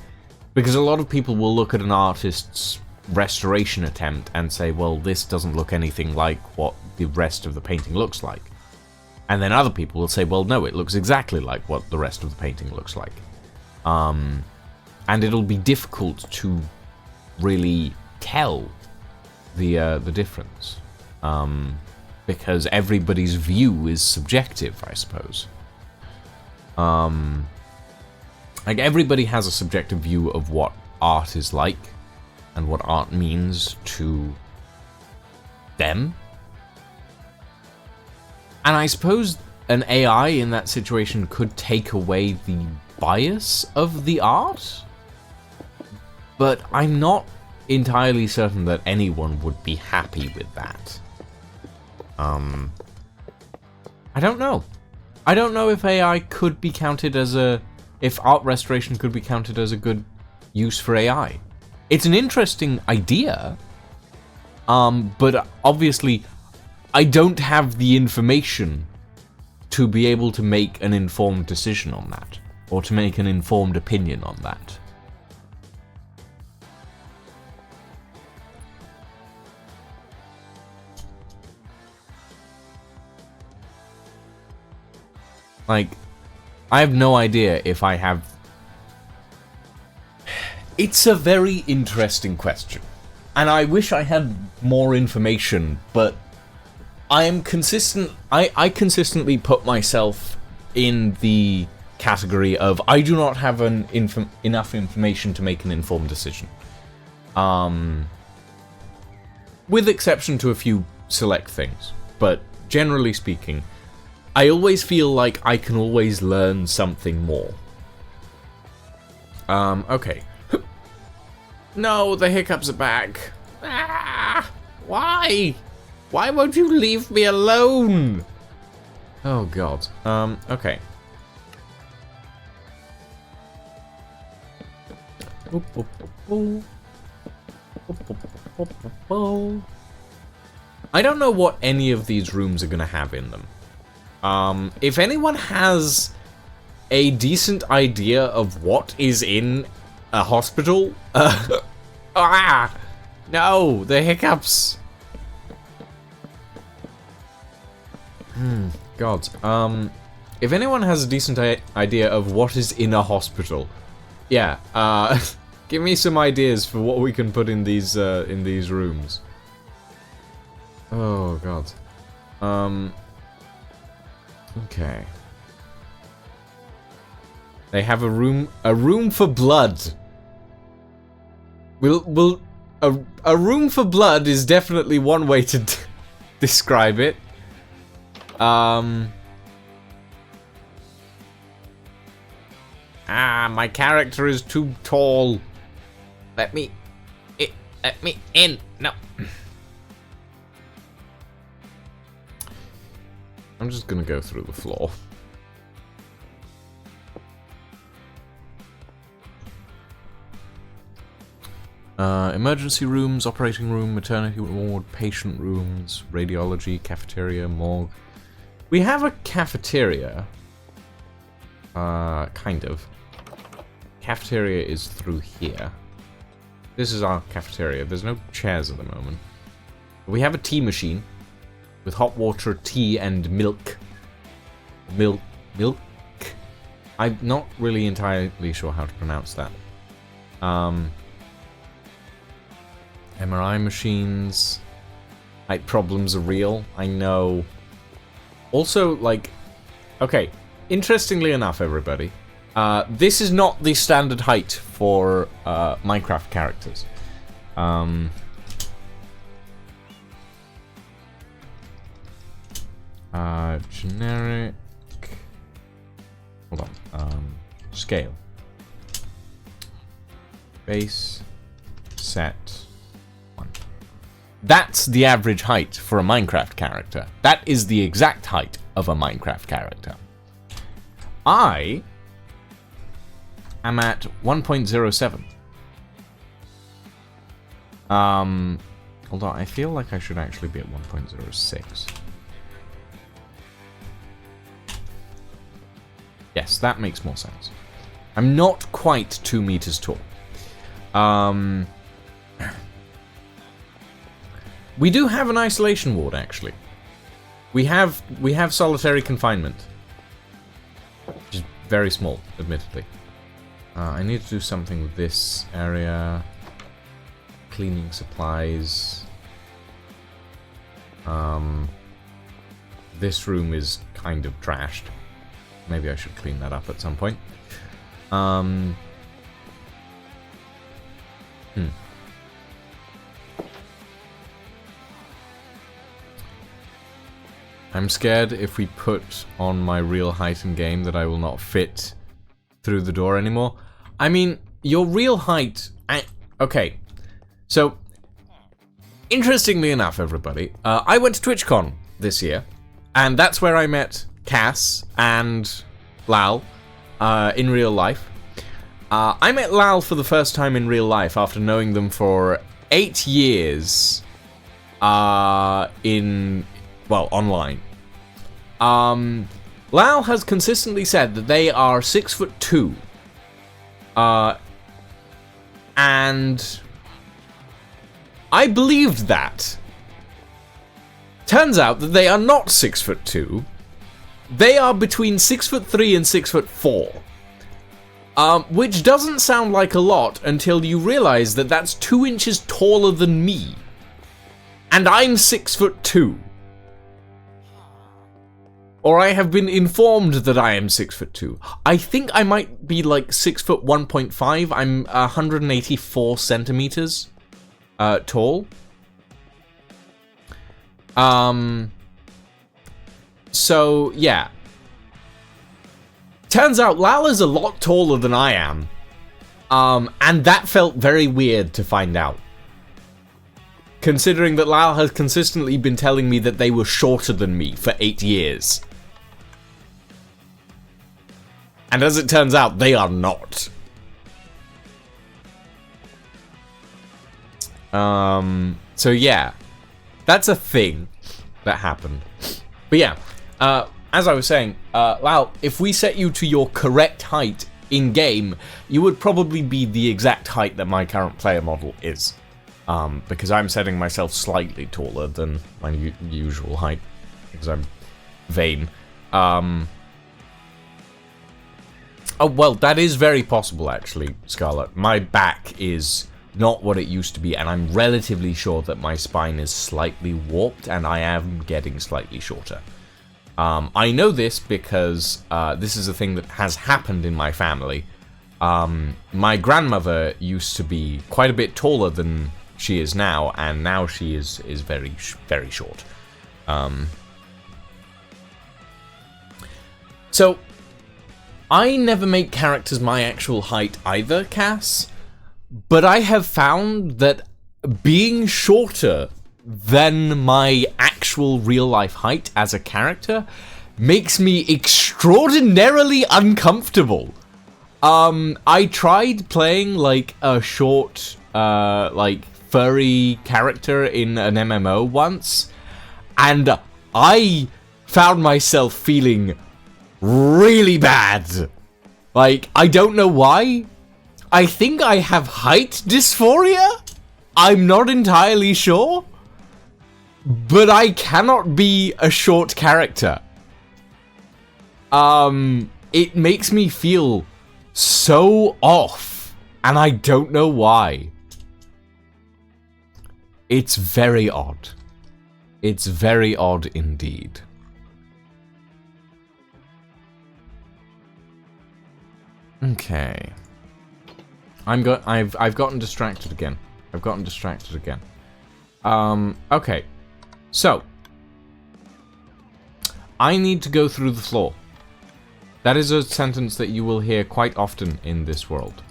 Because a lot of people will look at an artist's restoration attempt and say, well, this doesn't look anything like what the rest of the painting looks like. And then other people will say, well, no, it looks exactly like what the rest of the painting looks like. And it'll be difficult to really tell the difference. Because everybody's view is subjective, I suppose. Like, everybody has a subjective view of what art is like, and what art means to them. And I suppose an AI in that situation could take away the bias of the art, but I'm not entirely certain that anyone would be happy with that. I don't know. I don't know if AI could be counted as if art restoration could be counted as a good use for AI. It's an interesting idea, but obviously I don't have the information to be able to make an informed decision on that, or to make an informed opinion on that. Like, I have no idea if I have... It's a very interesting question. And I wish I had more information, but I am consistent... I consistently put myself in the category of I do not have enough information to make an informed decision. With exception to a few select things. But generally speaking, I always feel like I can always learn something more. Okay. No, the hiccups are back. Ah, why? Why won't you leave me alone? Oh god. Okay. I don't know what any of these rooms are gonna have in them. If anyone has a decent idea of what is in a hospital, no, the hiccups. God. If anyone has a decent idea of what is in a hospital, yeah, give me some ideas for what we can put in these rooms. Oh God. Okay. They have a room for blood. A room for blood is definitely one way to describe it. My character is too tall. Let me in. No. I'm just gonna go through the floor. Emergency rooms, operating room, maternity ward, patient rooms, radiology, cafeteria, morgue. We have a cafeteria. Kind of. Cafeteria is through here. This is our cafeteria. There's no chairs at the moment. We have a tea machine with hot water, tea, and milk. Milk? I'm not really entirely sure how to pronounce that. MRI machines. Height problems are real, I know. Also, like... Okay, interestingly enough, everybody, this is not the standard height for Minecraft characters. Generic... Hold on. Scale. Base. Set. 1. That's the average height for a Minecraft character. That is the exact height of a Minecraft character. I am at 1.07. Hold on, I feel like I should actually be at 1.06. Yes, that makes more sense. I'm not quite 2 meters tall. We do have an isolation ward, actually. We have solitary confinement. Which is very small, admittedly. I need to do something with this area. Cleaning supplies. This room is kind of trashed. Maybe I should clean that up at some point. I'm scared if we put on my real height in game that I will not fit through the door anymore. I mean, your real height... okay, so... Interestingly enough, everybody, I went to TwitchCon this year, and that's where I met Cass and Lal in real life. I met Lal for the first time in real life after knowing them for 8 years online. Lal has consistently said that they are 6'2", and I believed that. Turns out that they are not 6'2". They are between 6'3" and 6'4". Which doesn't sound like a lot until you realize that that's 2 inches taller than me. And I'm 6'2". Or I have been informed that I am 6'2". I think I might be like 6'1.5". I'm 184 centimeters tall. So yeah. Turns out Lal is a lot taller than I am. And that felt very weird to find out. Considering that Lal has consistently been telling me that they were shorter than me for 8 years. And as it turns out, they are not. So yeah. That's a thing that happened. But yeah, as I was saying, Lal, if we set you to your correct height in-game, you would probably be the exact height that my current player model is. Because I'm setting myself slightly taller than my usual height, because I'm vain. Oh, well, that is very possible, actually, Scarlet. My back is not what it used to be, and I'm relatively sure that my spine is slightly warped, and I am getting slightly shorter. I know this because this is a thing that has happened in my family. My grandmother used to be quite a bit taller than she is now, and now she is very, very short. So, I never make characters my actual height either, Cass, but I have found that being shorter than my actual real-life height as a character makes me extraordinarily uncomfortable. I tried playing, like, a short, like, furry character in an MMO once, and I found myself feeling really bad. Like, I don't know why. I think I have height dysphoria? I'm not entirely sure. But I cannot be a short character. It makes me feel so off, and I don't know why. It's very odd. It's very odd indeed. Okay. I've gotten distracted again. Okay. So, I need to go through the floor. That is a sentence that you will hear quite often in this world.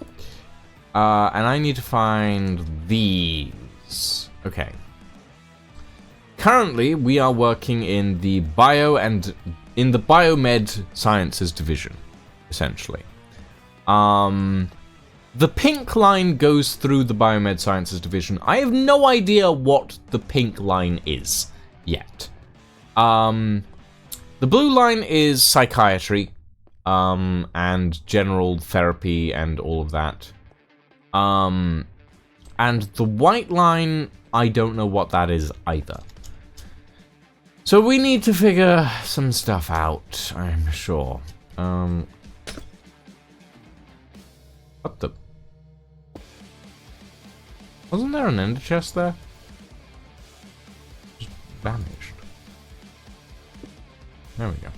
And I need to find these. Okay. currently we are working in the biomed sciences division, essentially. The pink line goes through the biomed sciences division. I have no idea what the pink line is yet. The blue line is psychiatry, and general therapy and all of that. And the white line, I don't know what that is either. So we need to figure some stuff out, I'm sure. What the? Wasn't there an ender chest there? Just vanished. There we go.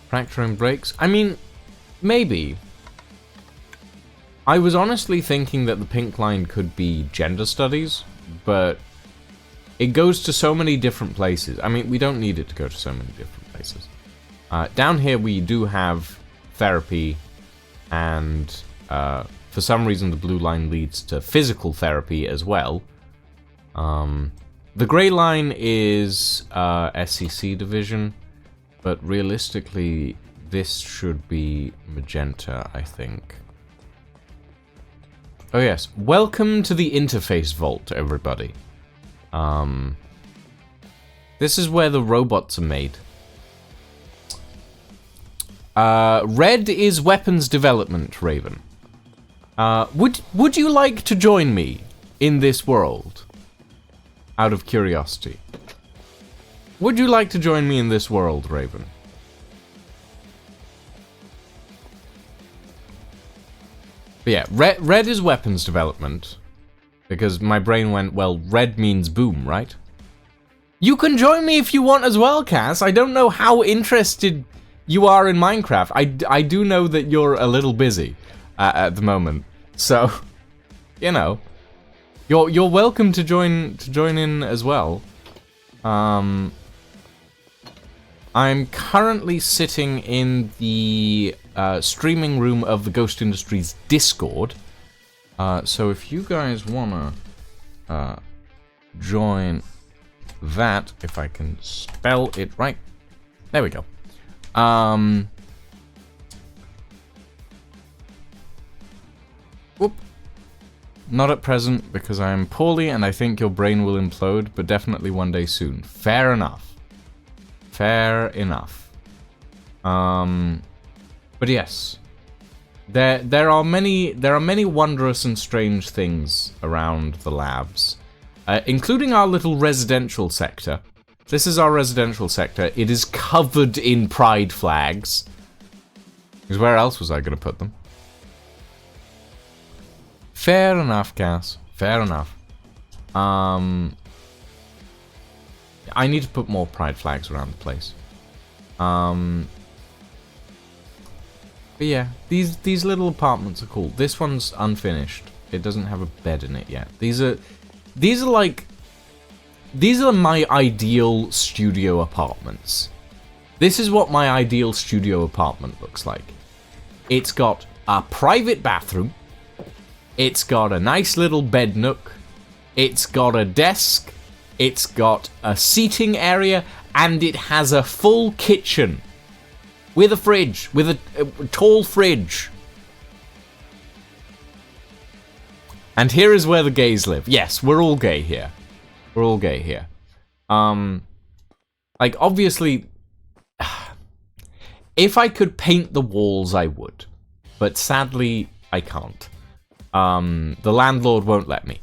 Fracturing brakes. I mean, maybe. I was honestly thinking that the pink line could be gender studies, but it goes to so many different places. I mean, we don't need it to go to so many different places. Down here we do have therapy, and for some reason the blue line leads to physical therapy as well. The grey line is SCC division, but realistically this should be magenta, I think. Oh yes, welcome to the interface vault, everybody. This is where the robots are made. Red is weapons development, Raven. Would you like to join me in this world? Out of curiosity. Would you like to join me in this world, Raven? But yeah, red is weapons development. Because my brain went, well, red means boom, right? You can join me if you want as well, Cass. I don't know how interested you are in Minecraft. I do know that you're a little busy at the moment. So, you know, you're welcome to join in as well. I'm currently sitting in the streaming room of the Ghost Industries Discord. So if you guys wanna join that, if I can spell it right, there we go. Whoop. Not at present because I am poorly and I think your brain will implode, but definitely one day soon. Fair enough. Fair enough. But yes, there are many wondrous and strange things around the labs, including our little residential sector. This is our residential sector. It is covered in pride flags. Because where else was I going to put them? Fair enough, Cass. Fair enough. I need to put more pride flags around the place. But yeah, these little apartments are cool. This one's unfinished. It doesn't have a bed in it yet. These are my ideal studio apartments. This is what my ideal studio apartment looks like. It's got a private bathroom. It's got a nice little bed nook. It's got a desk. It's got a seating area, and it has a full kitchen with a fridge, with a tall fridge. And here is where the gays live. Yes, we're all gay here. We're all gay here. Like, obviously, if I could paint the walls, I would. But sadly, I can't. The landlord won't let me.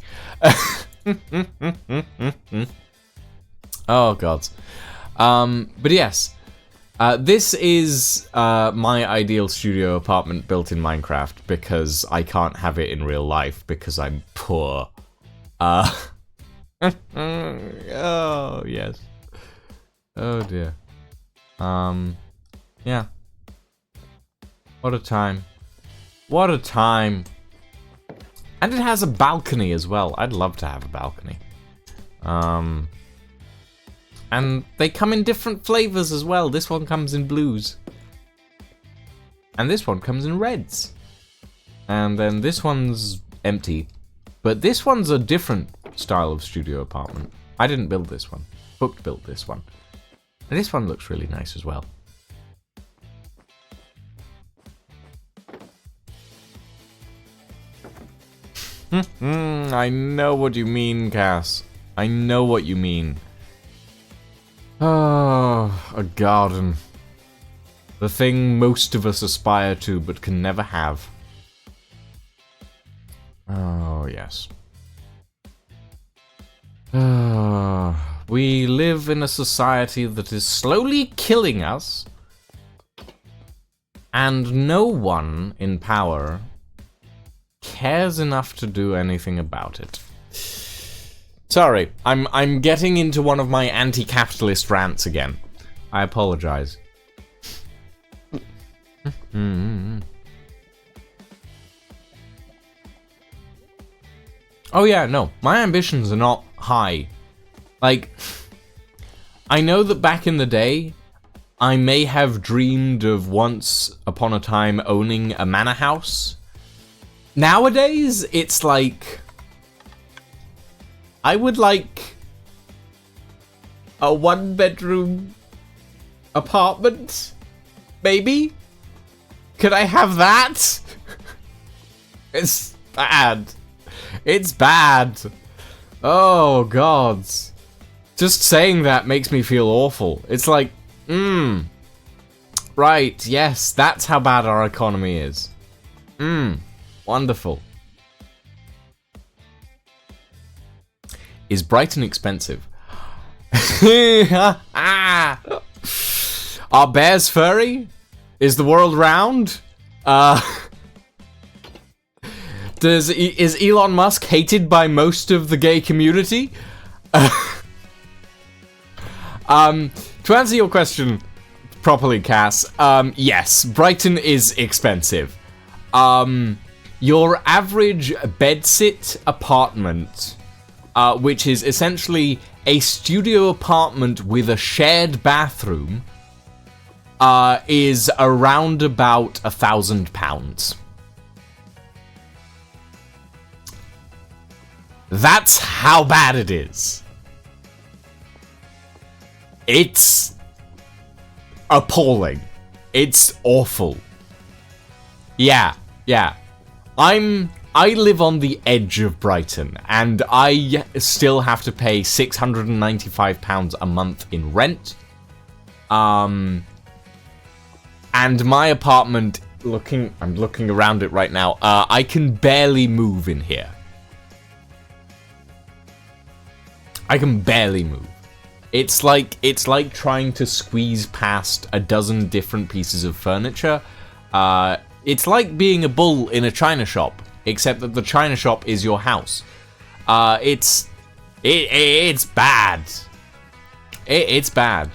Oh, God. But yes, this is my ideal studio apartment built in Minecraft because I can't have it in real life because I'm poor. Oh, yes. Oh, dear. Yeah. What a time. What a time. And it has a balcony as well. I'd love to have a balcony. And they come in different flavors as well. This one comes in blues. And this one comes in reds. And then this one's empty. But this one's a different style of studio apartment. I didn't build this one. Booked built this one. And this one looks really nice as well. I know what you mean, Cass. I know what you mean. Oh, a garden. The thing most of us aspire to but can never have. Oh, yes. We live in a society that is slowly killing us, and no one in power cares enough to do anything about it. Sorry, I'm getting into one of my anti-capitalist rants again. I apologize. Oh yeah, no, my ambitions are not high. Like, I know that back in the day, I may have dreamed of once upon a time owning a manor house. Nowadays, it's like, I would like a 1-bedroom apartment, maybe? Could I have that? It's bad. It's bad. Oh, gods. Just saying that makes me feel awful. It's like, right, yes, that's how bad our economy is. Wonderful. Is Brighton expensive? Are bears furry? Is the world round? Is Elon Musk hated by most of the gay community? To answer your question properly, Cass, yes, Brighton is expensive. Your average bedsit apartment, which is essentially a studio apartment with a shared bathroom, is around about £1,000. That's how bad it is. It's appalling. It's awful. Yeah. I live on the edge of Brighton, and I still have to pay £695 a month in rent. And my apartment, I'm looking around it right now, I can barely move in here. I can barely move. It's like trying to squeeze past a dozen different pieces of furniture. It's like being a bull in a china shop, except that the china shop is your house. It's bad. It's bad.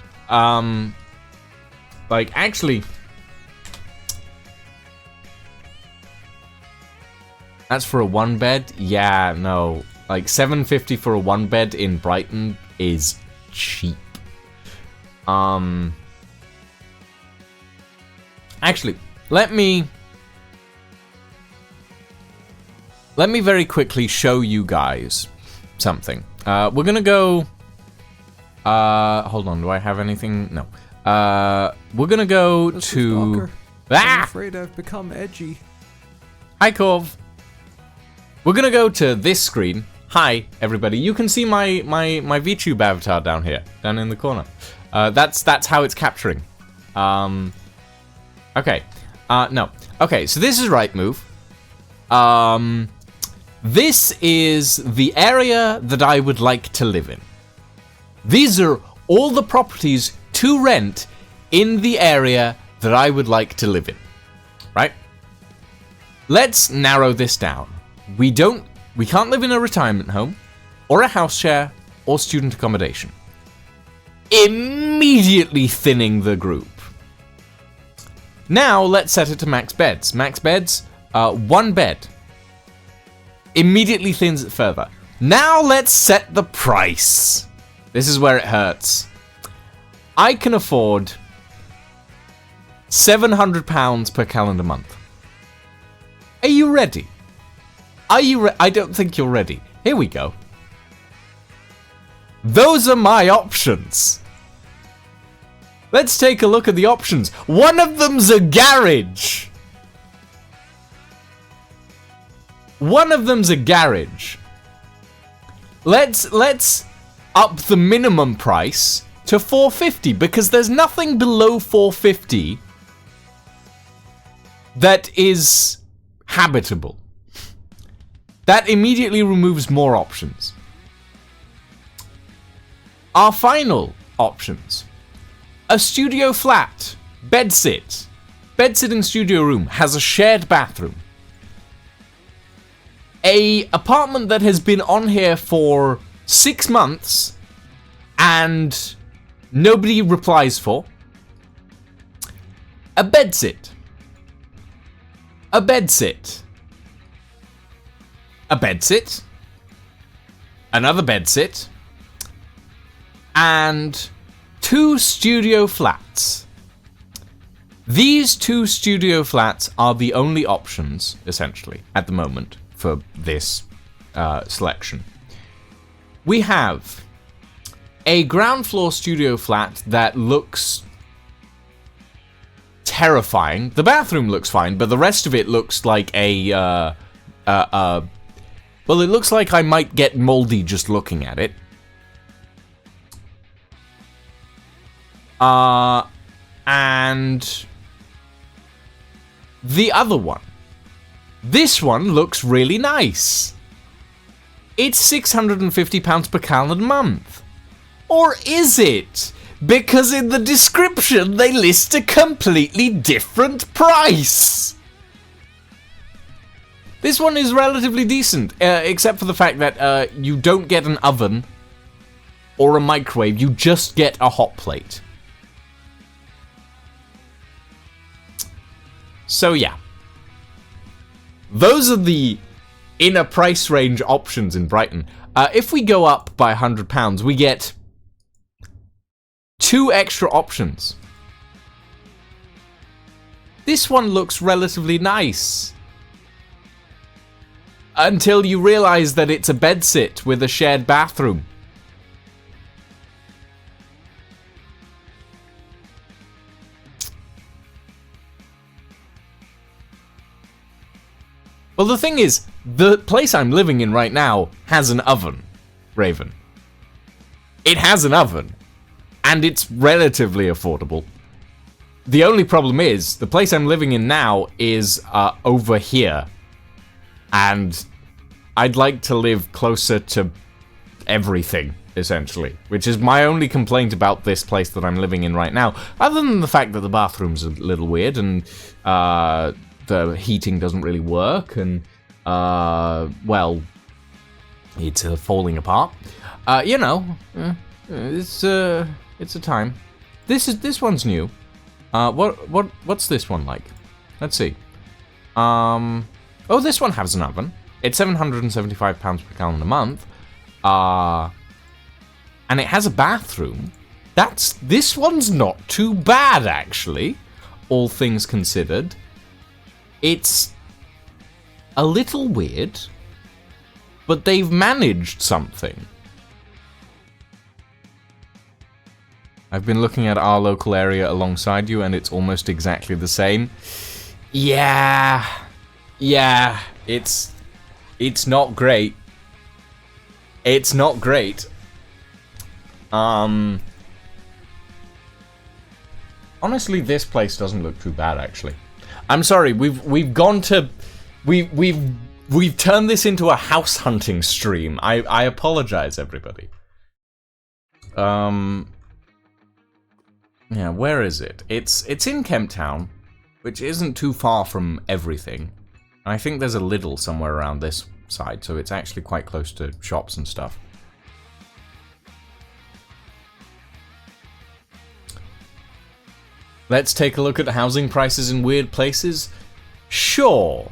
Like, actually, that's for a 1-bed? Yeah, no. Like, $750 for a 1-bed in Brighton is cheap. Actually, let me very quickly show you guys something. We're gonna go. Hold on. Do I have anything? No. We're gonna go Mr. to. Stalker, Ah! I'm afraid I've become edgy. Hi, Corv. We're gonna go to this screen. Hi, everybody. You can see my VTube avatar down here, down in the corner. That's how it's capturing. Okay. No. Okay, so this is Rightmove. This is the area that I would like to live in. These are all the properties to rent in the area that I would like to live in. Right? Let's narrow this down. We can't live in a retirement home, or a house share, or student accommodation. Immediately thinning the group. Now let's set it to max beds. Max beds, 1 bed. Immediately thins it further. Now let's set the price. This is where it hurts. I can afford £700 per calendar month. Are you ready? I don't think you're ready. Here we go. Those are my options. Let's take a look at the options. One of them's a garage. One of them's a garage. Let's up the minimum price to $450 because there's nothing below $450 that is habitable. That immediately removes more options. Our final options. A studio flat, bedsit. Bed-sitting studio room, has a shared bathroom. A apartment that has been on here for 6 months and nobody replies for. A bedsit. A bedsit. A bedsit. Another bedsit. And 2 studio flats. These 2 studio flats are the only options, essentially, at the moment for this selection. We have a ground floor studio flat that looks terrifying. The bathroom looks fine, but the rest of it looks like well, it looks like I might get moldy just looking at it. And the other one. This one looks really nice. It's £650 per calendar month. Or is it? Because in the description they list a completely different price. This one is relatively decent, except for the fact that you don't get an oven or a microwave, you just get a hot plate. So yeah, those are the inner price range options in Brighton. If we go up by £100, we get 2 extra options. This one looks relatively nice. Until you realize that it's a bedsit with a shared bathroom. Well, the thing is, the place I'm living in right now has an oven, Raven. It has an oven, and it's relatively affordable. The only problem is, the place I'm living in now is over here, and I'd like to live closer to everything, essentially, which is my only complaint about this place that I'm living in right now, other than the fact that the bathroom's a little weird, and the heating doesn't really work, and, well, it's falling apart. You know, it's a time. This one's new. What's this one like? Let's see. Oh, this one has an oven. It's £775 per calendar month. And it has a bathroom. This one's not too bad, actually, all things considered. It's a little weird, but they've managed something. I've been looking at our local area alongside you, and it's almost exactly the same. Yeah, it's not great. It's not great. Honestly, this place doesn't look too bad, actually. I'm sorry, we've gone to we've turned this into a house hunting stream. I apologize, everybody. Yeah, where is it? It's in Kemp Town, which isn't too far from everything. I think there's a Lidl somewhere around this side, so it's actually quite close to shops and stuff. Let's take a look at housing prices in weird places. Sure.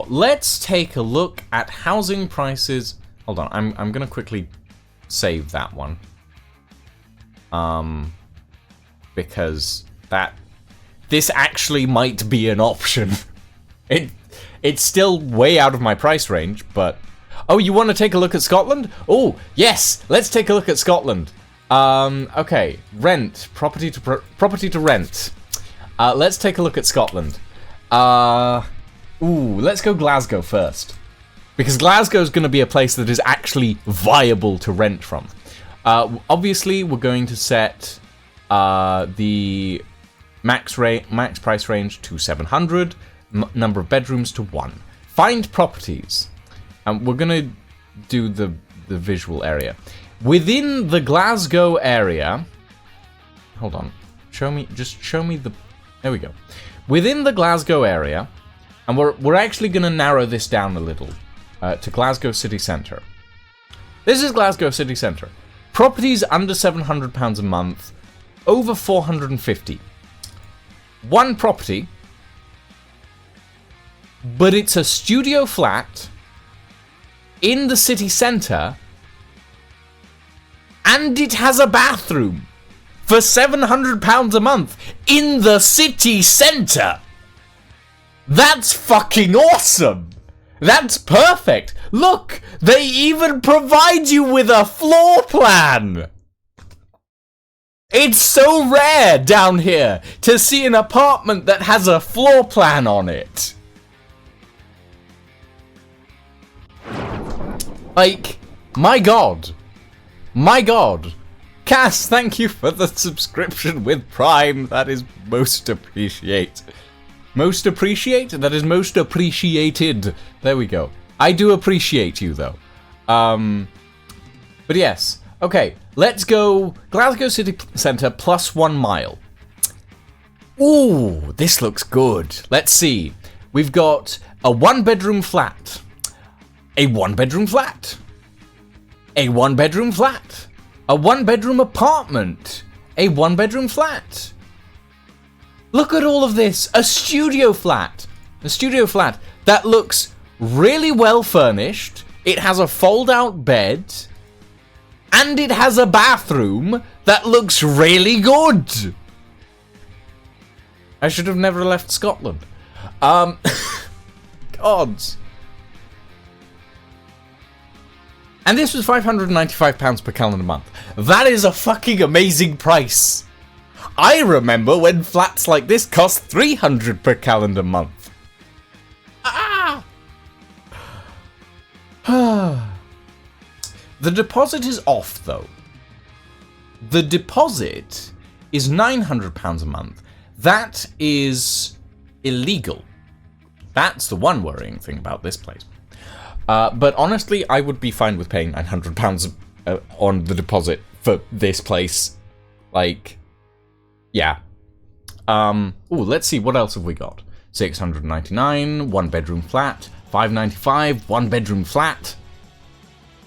Let's take a look at housing prices. Hold on, I'm gonna quickly save that one. Because this actually might be an option. It's still way out of my price range, but Oh, you want to take a look at Scotland? Oh, yes. Let's take a look at Scotland. Okay. Rent. Property to rent. Let's take a look at Scotland. Let's go Glasgow first. Because Glasgow is going to be a place that is actually viable to rent from. Obviously, we're going to set the max price range to 700, number of bedrooms to 1. Find properties. And we're going to do the visual area. Within the Glasgow area... Hold on. Show me the... There we go. Within the Glasgow area, and we're actually going to narrow this down a little to Glasgow city centre. This is Glasgow city centre. Properties under £700 a month, over 450. One property, but it's a studio flat in the city centre, and it has a bathroom for £700 a month in the city centre. That's fucking awesome. That's perfect. Look, they even provide you with a floor plan. It's so rare down here to see an apartment that has a floor plan on it. Like, my god. My god. Cass, thank you for the subscription with Prime. That is most appreciated. Most appreciate? That is most appreciated. There we go. I do appreciate you, though. But yes. Okay, let's go Glasgow City Centre plus 1 mile. Ooh, this looks good. Let's see. We've got a 1-bedroom flat. A 1-bedroom flat. A 1-bedroom flat. A 1-bedroom apartment. A 1-bedroom flat. Look at all of this. A studio flat. A studio flat that looks really well furnished. It has a fold-out bed. And it has a bathroom that looks really good. I should have never left Scotland. Gods. And this was £595 per calendar month. That is a fucking amazing price. I remember when flats like this cost £300 per calendar month. Ah! The deposit is off, though. The deposit is £900 a month. That is illegal. That's the one worrying thing about this place. But honestly, I would be fine with paying £900 on the deposit for this place. Like, yeah. Let's see, what else have we got? $699, 1-bedroom flat. $595, 1-bedroom flat.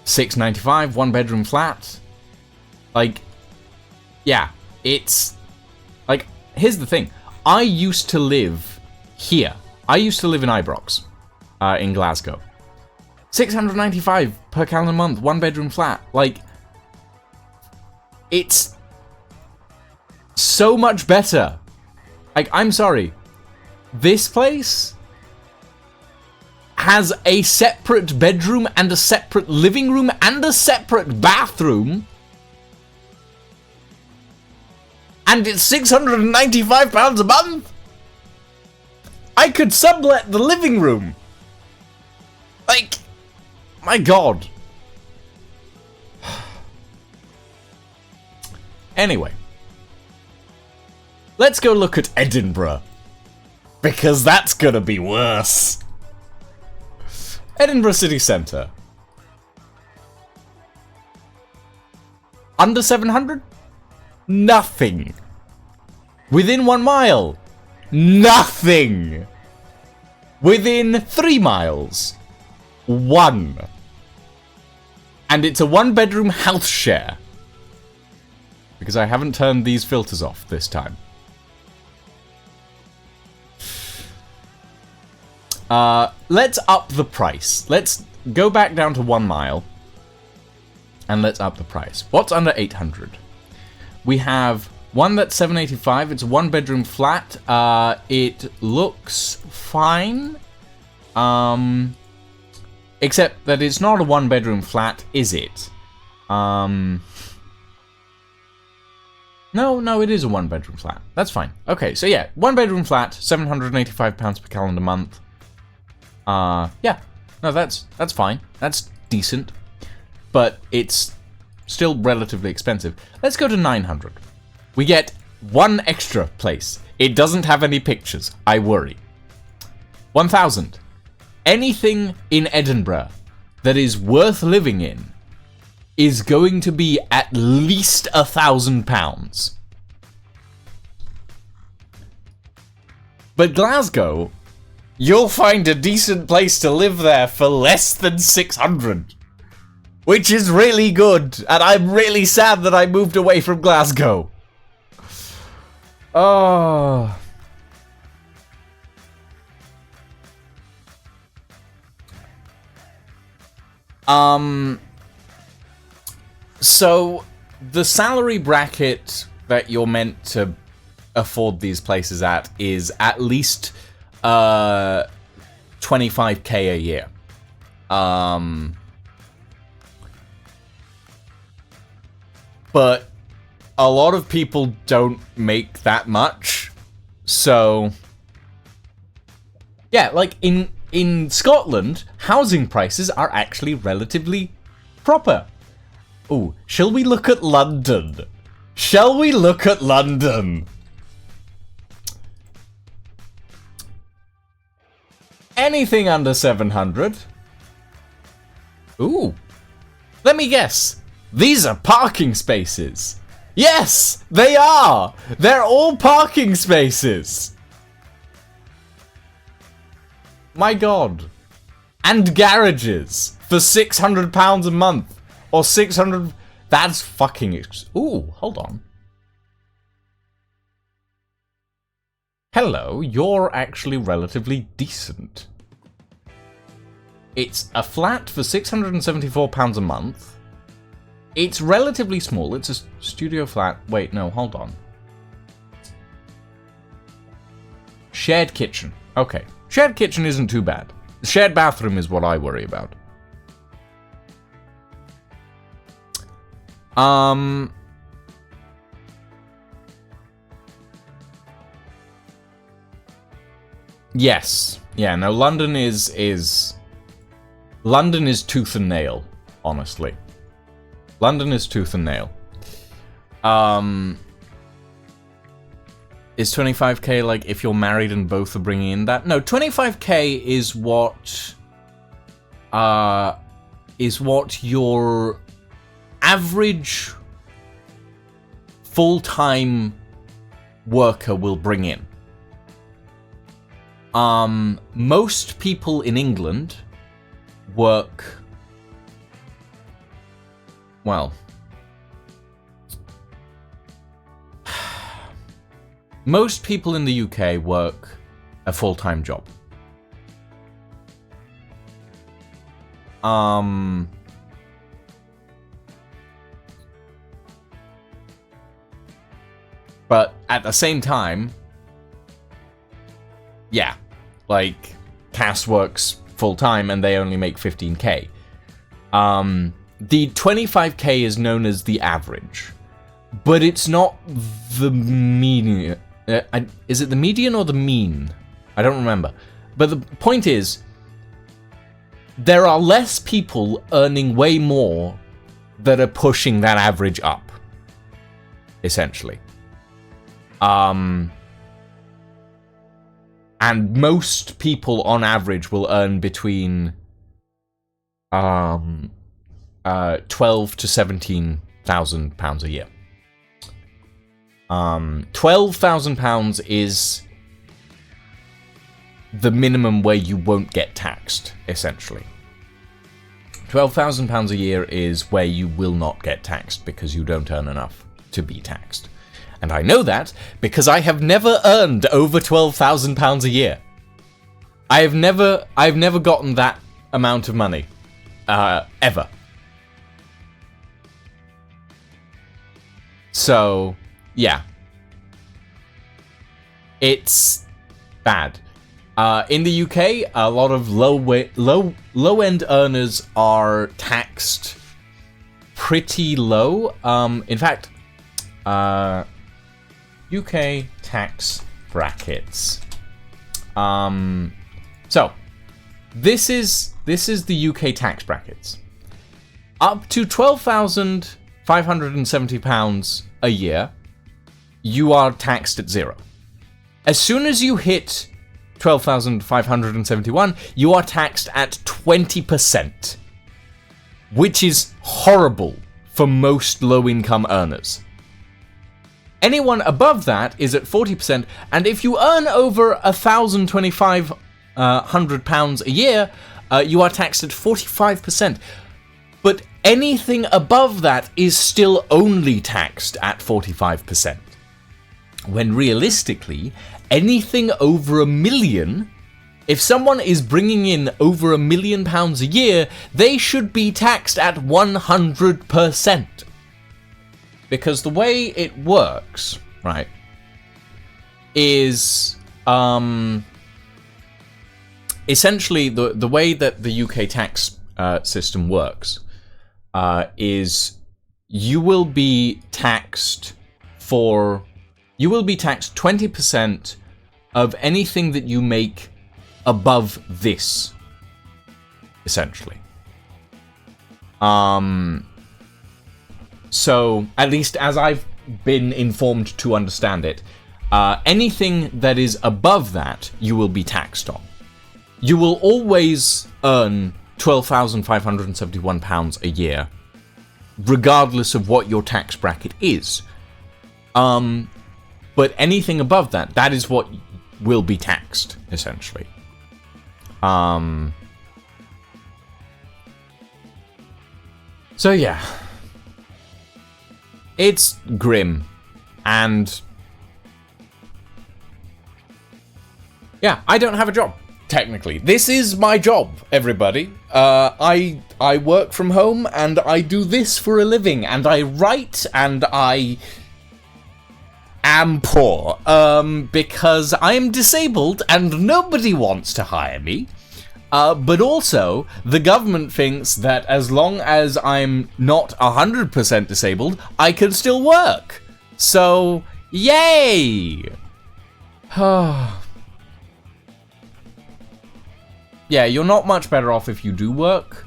$695, 1-bedroom flat. Like, yeah, it's like, here's the thing. I used to live here. I used to live in Ibrox, in Glasgow. $695 per calendar month, 1-bedroom flat. Like, it's so much better. Like, I'm sorry. This place has a separate bedroom and a separate living room and a separate bathroom. And it's £695 a month. I could sublet the living room. Like, my god. Anyway. Let's go look at Edinburgh. Because that's gonna be worse. Edinburgh City Centre. Under 700? Nothing. Within 1 mile? Nothing. Within 3 miles? 1. And it's a 1-bedroom house share. Because I haven't turned these filters off this time. Let's up the price. Let's go back down to 1 mile. And let's up the price. What's under 800? We have one that's 785. It's a 1-bedroom flat. It looks fine. Except that it's not a one-bedroom flat, is it? No, it is a one-bedroom flat. That's fine. Okay, so yeah, one-bedroom flat, £785 per calendar month. Yeah. No, that's fine. That's decent. But it's still relatively expensive. Let's go to 900. We get one extra place. It doesn't have any pictures. I worry. 1,000. Anything in Edinburgh that is worth living in is going to be at least £1,000. But Glasgow, you'll find a decent place to live there for less than 600. Which is really good, and I'm really sad that I moved away from Glasgow. Oh. So, the salary bracket that you're meant to afford these places at is at least 25k a year. But a lot of people don't make that much. So, yeah, like in Scotland, housing prices are actually relatively proper. Ooh, shall we look at London? Shall we look at London? Anything under 700. Ooh. Let me guess. These are parking spaces. Yes, they are. They're all parking spaces. My God. And garages for £600 a month. Or 600... That's fucking... Ooh, hold on. Hello, you're actually relatively decent. It's a flat for £674 a month. It's relatively small. It's a studio flat. Wait, no, hold on. Shared kitchen. Okay. Shared kitchen isn't too bad. Shared bathroom is what I worry about. Yes. Yeah, no, London is tooth and nail, honestly. London is tooth and nail. Is 25k like if you're married and both are bringing in that? No, 25k is what your average full-time worker will bring in. Most people in England work... Well... Most people in the UK work a full-time job. But at the same time, yeah, like Cass works full-time and they only make 15k. The 25k is known as the average, but it's not the median. Is it the median or the mean? I don't remember. But the point is, there are less people earning way more that are pushing that average up, essentially. And most people on average will earn between 12 to 17,000 pounds a year. £12,000 is the minimum where you won't get taxed, essentially. £12,000 a year is where you will not get taxed because you don't earn enough to be taxed. And I know that because I have never earned over £12,000 a year. I've never gotten that amount of money. Ever. So, yeah. It's bad. In the UK, a lot of low-end earners are taxed pretty low. In fact, UK tax brackets. So this is the UK tax brackets. Up to £12,570 a year, you are taxed at 0. As soon as you hit 12,571, you are taxed at 20%, which is horrible for most low-income earners. Anyone above that is at 40%, and if you earn over £1,250 a year, you are taxed at 45%. But anything above that is still only taxed at 45%. When realistically, anything over £1 million, if someone is bringing in over £1 million a year, they should be taxed at 100%. Because the way it works, right, is essentially the way that the UK tax system works is you will be taxed 20% of anything that you make above this, essentially. So, at least as I've been informed to understand it, anything that is above that, you will be taxed on. You will always earn £12,571 a year, regardless of what your tax bracket is. But anything above that, that is what will be taxed, essentially. So yeah. It's grim. And yeah, I don't have a job, technically. This is my job, everybody. I work from home, and I do this for a living, and I write, and I am poor, because I am disabled and nobody wants to hire me. But also, the government thinks that as long as I'm not 100% disabled, I can still work. So, yay! Yeah, you're not much better off if you do work.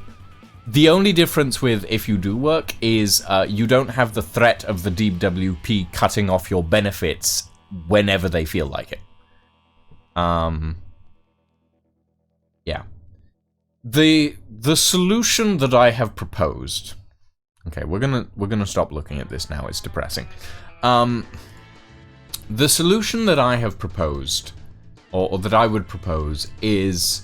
The only difference with if you do work is you don't have the threat of the DWP cutting off your benefits whenever they feel like it. Yeah. The solution that I have proposed. Okay, we're gonna stop looking at this now. It's depressing. The solution that I have proposed, or that I would propose, is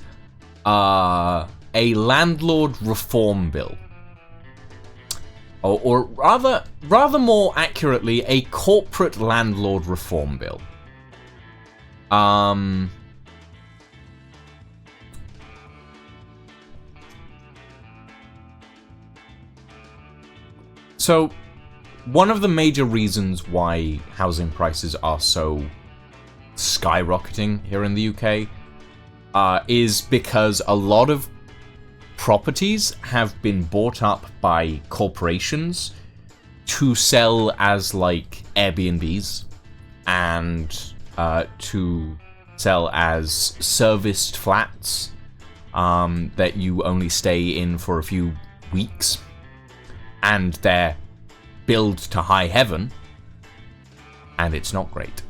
a landlord reform bill, or rather more accurately, a corporate landlord reform bill. So, one of the major reasons why housing prices are so skyrocketing here in the UK is because a lot of properties have been bought up by corporations to sell as, like, Airbnbs and to sell as serviced flats that you only stay in for a few weeks. And they're billed to high heaven, and it's not great.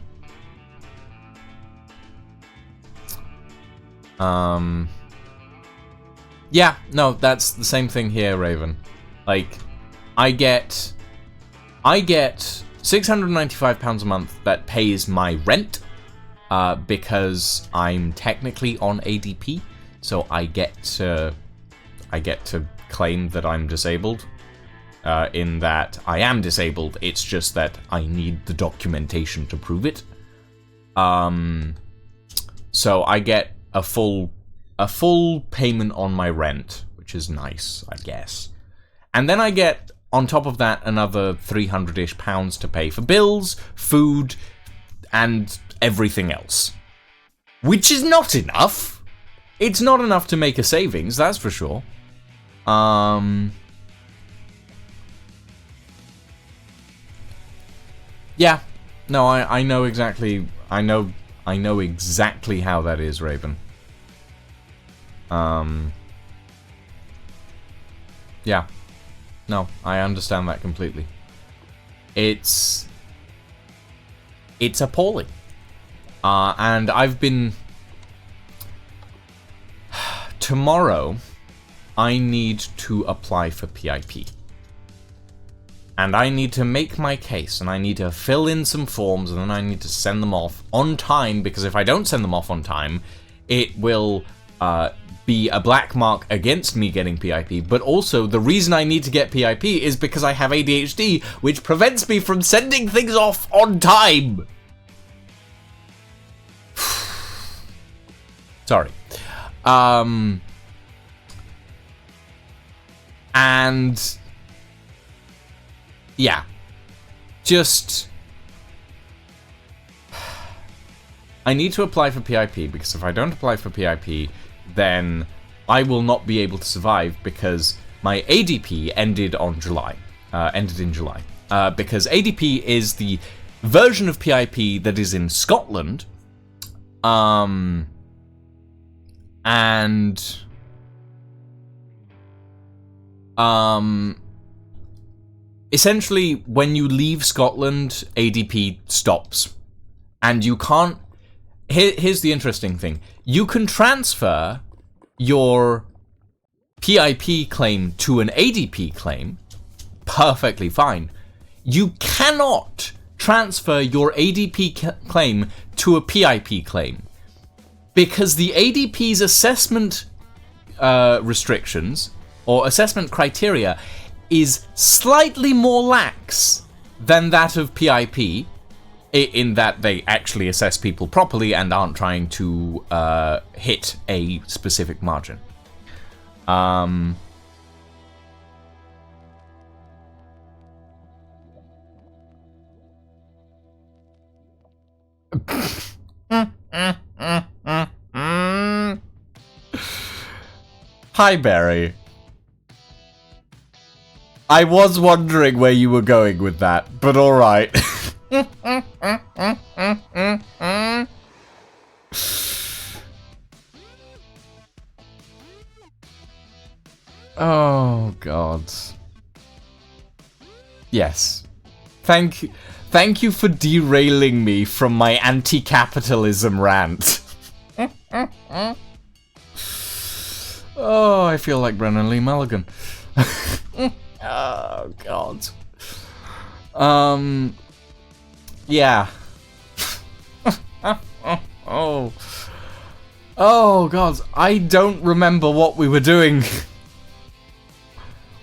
Yeah, no, that's the same thing here, Raven. Like, I get £695 a month that pays my rent, because I'm technically on ADP, so I get to claim that I'm disabled. In that I am disabled, it's just that I need the documentation to prove it. So I get a full payment on my rent, which is nice, I guess. And then I get, on top of that, another £300-ish to pay for bills, food, and everything else. which is not enough. It's not enough to make a savings, that's for sure. Yeah. No, I know exactly. I know exactly how that is, Raven. Yeah. No, I understand that completely. It's appalling. And I've been... Tomorrow, I need to apply for PIP. And I need to make my case, and I need to fill in some forms, and then I need to send them off on time, because if I don't send them off on time, it will be a black mark against me getting PIP, but also the reason I need to get PIP is because I have ADHD, which prevents me from sending things off on time. Sorry. And yeah, just I need to apply for PIP, because if I don't apply for PIP, then I will not be able to survive, because my ADP ended in July. Because ADP is the version of PIP that is in Scotland, essentially, when you leave Scotland, ADP stops. And you can't... Here's the interesting thing. You can transfer your PIP claim to an ADP claim perfectly fine. You cannot transfer your ADP claim to a PIP claim, because the ADP's assessment restrictions or assessment criteria is slightly more lax than that of PIP, in that they actually assess people properly and aren't trying to hit a specific margin. Hi, Barry. I was wondering where you were going with that, but alright. Oh, God. Yes. Thank you for derailing me from my anti-capitalism rant. Oh, I feel like Brennan Lee Mulligan. Oh, God. Yeah. Oh, God. I don't remember what we were doing.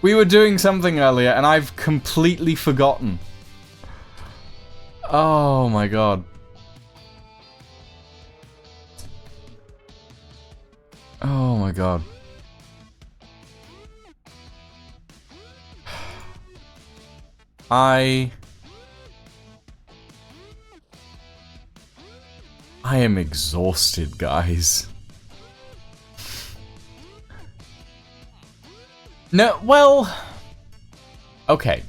We were doing something earlier, and I've completely forgotten. Oh, my God. Oh, my God. I am exhausted, guys. No, well... Okay.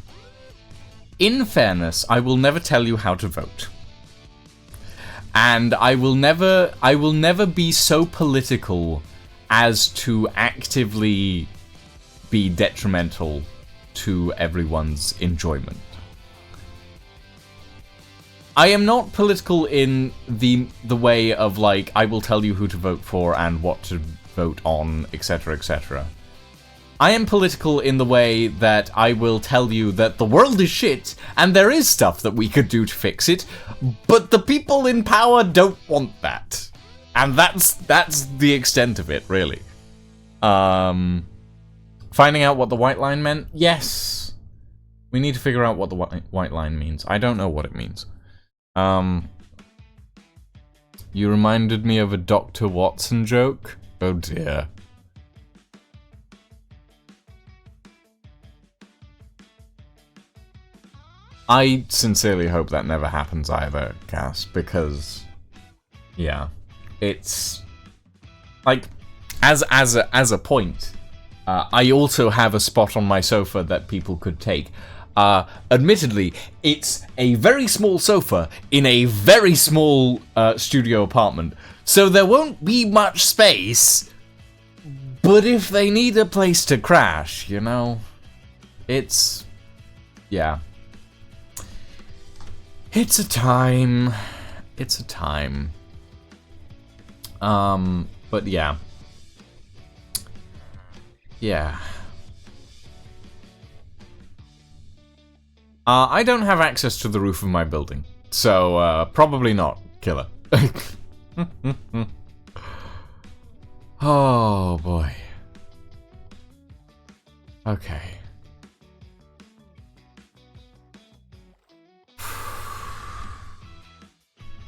In fairness, I will never tell you how to vote. And I will never be so political as to actively be detrimental to everyone's enjoyment. I am not political in the way of, like, I will tell you who to vote for and what to vote on, etc., etc. I am political in the way that I will tell you that the world is shit and there is stuff that we could do to fix it, but the people in power don't want that. And that's the extent of it, really. Finding out what the white line meant? Yes. We need to figure out what the white line means. I don't know what it means. You reminded me of a Dr. Watson joke? Oh dear. I sincerely hope that never happens either, Cass, because... yeah. it's like as a point. I also have a spot on my sofa that people could take. Admittedly, it's a very small sofa in a very small studio apartment, so there won't be much space. But if they need a place to crash, you know, it's... yeah. It's a time. It's a time. But yeah. Yeah. I don't have access to the roof of my building, so probably not, killer. Oh boy. Okay.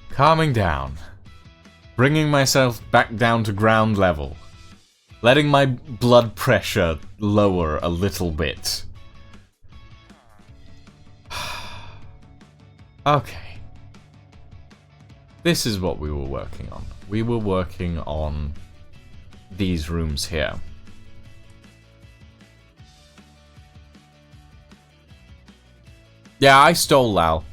Calming down. Bringing myself back down to ground level. Letting my blood pressure lower a little bit. Okay. This is what we were working on. We were working on these rooms here. Yeah, I stole Lal.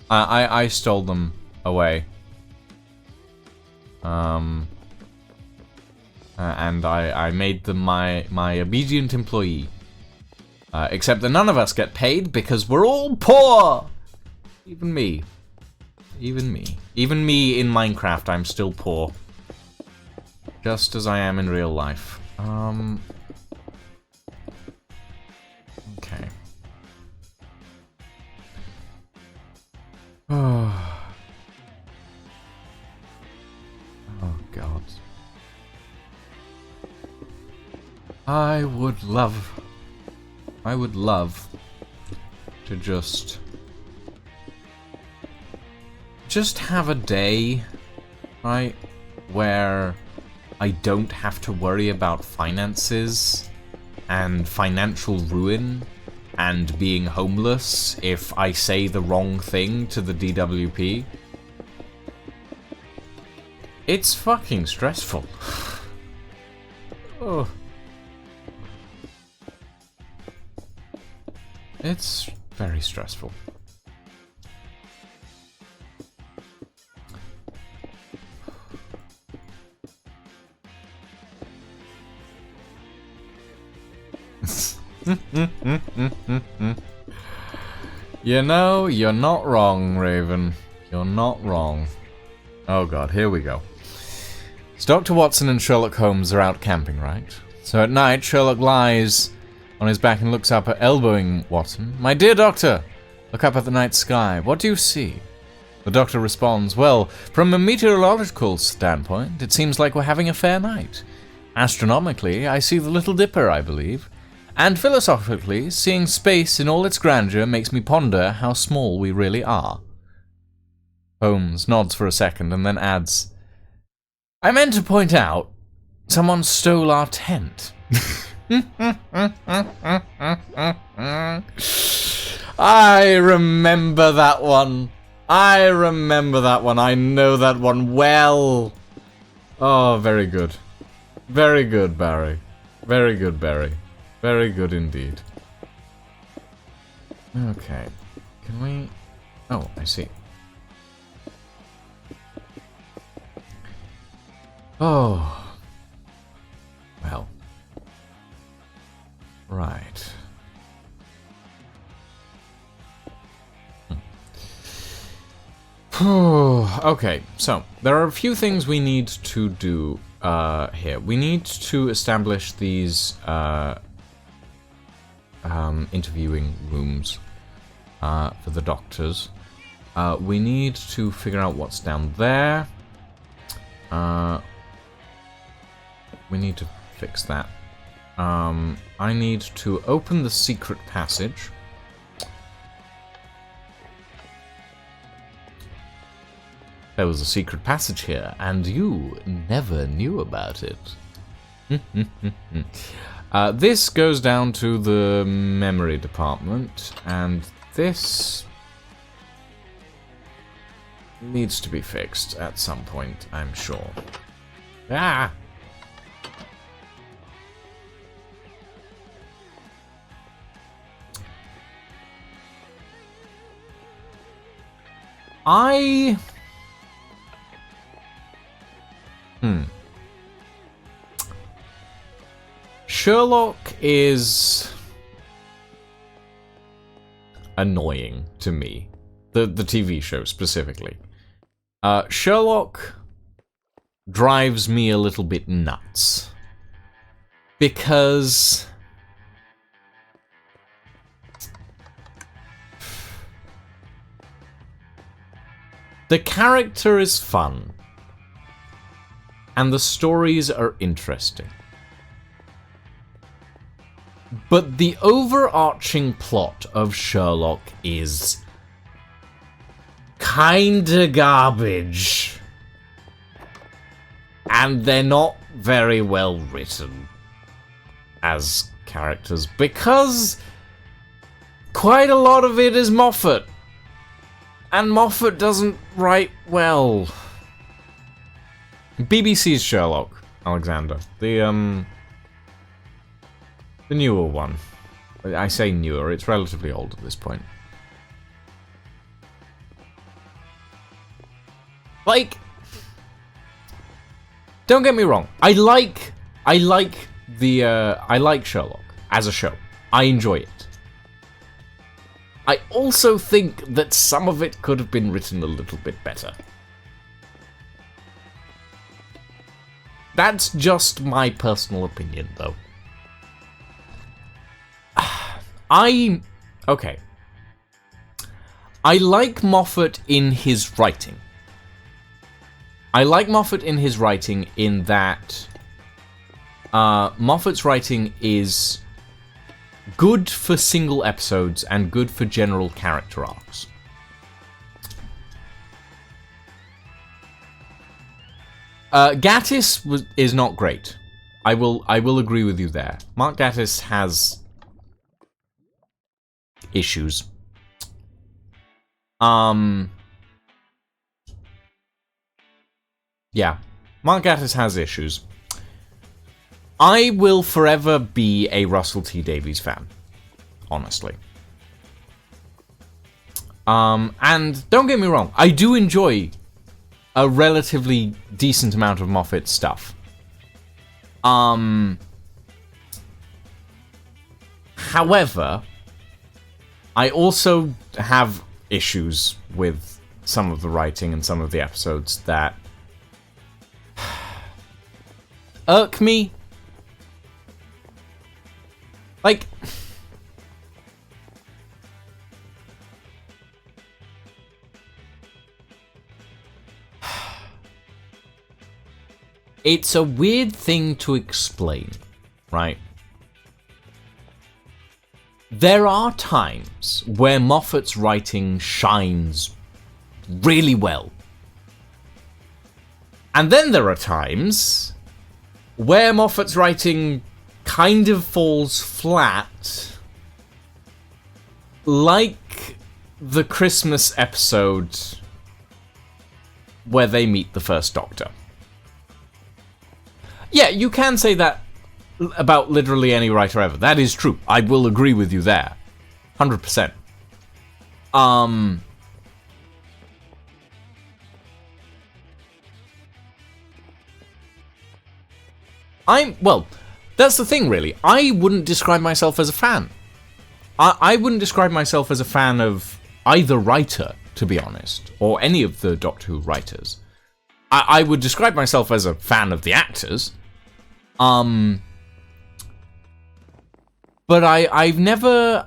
I stole them away. And I made them my obedient employee. Except that none of us get paid because we're all poor! Even me. Even me. Even me in Minecraft, I'm still poor. Just as I am in real life. Okay. Oh God. I would love to just have a day, right, where I don't have to worry about finances and financial ruin and being homeless if I say the wrong thing to the DWP. It's fucking stressful. Oh. It's very stressful. You know, you're not wrong, Raven. You're not wrong. Oh God, here we go. So Dr. Watson and Sherlock Holmes are out camping, right? So at night, Sherlock lies on his back and looks up, elbowing Watson. "My dear doctor, look up at the night sky. What do you see?" The doctor responds, "Well, from a meteorological standpoint, it seems like we're having a fair night. Astronomically, I see the Little Dipper, I believe. And philosophically, seeing space in all its grandeur makes me ponder how small we really are." Holmes nods for a second and then adds, "I meant to point out, someone stole our tent." I remember that one. I remember that one. I know that one well. Oh, very good. Very good, Barry. Very good, Barry. Very good indeed. Okay. Can we... Oh, I see. Oh. Well. Right. Okay, so there are a few things we need to do here. We need to establish these interviewing rooms for the doctors. We need to figure out what's down there. We need to fix that. I need to open the secret passage. There was a secret passage here, and you never knew about it. This goes down to the memory department, and this... needs to be fixed at some point, I'm sure. Ah! Sherlock is annoying to me. The TV show specifically. Sherlock drives me a little bit nuts. Because the character is fun. And the stories are interesting. But the overarching plot of Sherlock is kinda garbage. And they're not very well written as characters, because quite a lot of it is Moffat. And Moffat doesn't write well. BBC's Sherlock, Alexander. The newer one. I say newer, it's relatively old at this point. Like, don't get me wrong. I like Sherlock as a show. I enjoy it. I also think that some of it could have been written a little bit better. That's just my personal opinion, though. Okay. I like Moffat in his writing. I like Moffat in his writing in that Moffat's writing is good for single episodes and good for general character arcs. Gatiss is not great. I will agree with you there. Mark Gatiss has issues. Yeah, Mark Gatiss has issues. I will forever be a Russell T Davies fan, honestly. And don't get me wrong, I do enjoy a relatively decent amount of Moffat stuff. However, I also have issues with some of the writing and some of the episodes that irk me. Like, it's a weird thing to explain, right? There are times where Moffat's writing shines really well. And then there are times where Moffat's writing kind of falls flat, like the Christmas episode where they meet the First Doctor. Yeah, you can say that about literally any writer ever. That is true. I will agree with you there. 100%. Well, that's the thing, really. I wouldn't describe myself as a fan. I wouldn't describe myself as a fan of either writer, to be honest, or any of the Doctor Who writers. I would describe myself as a fan of the actors. But I've never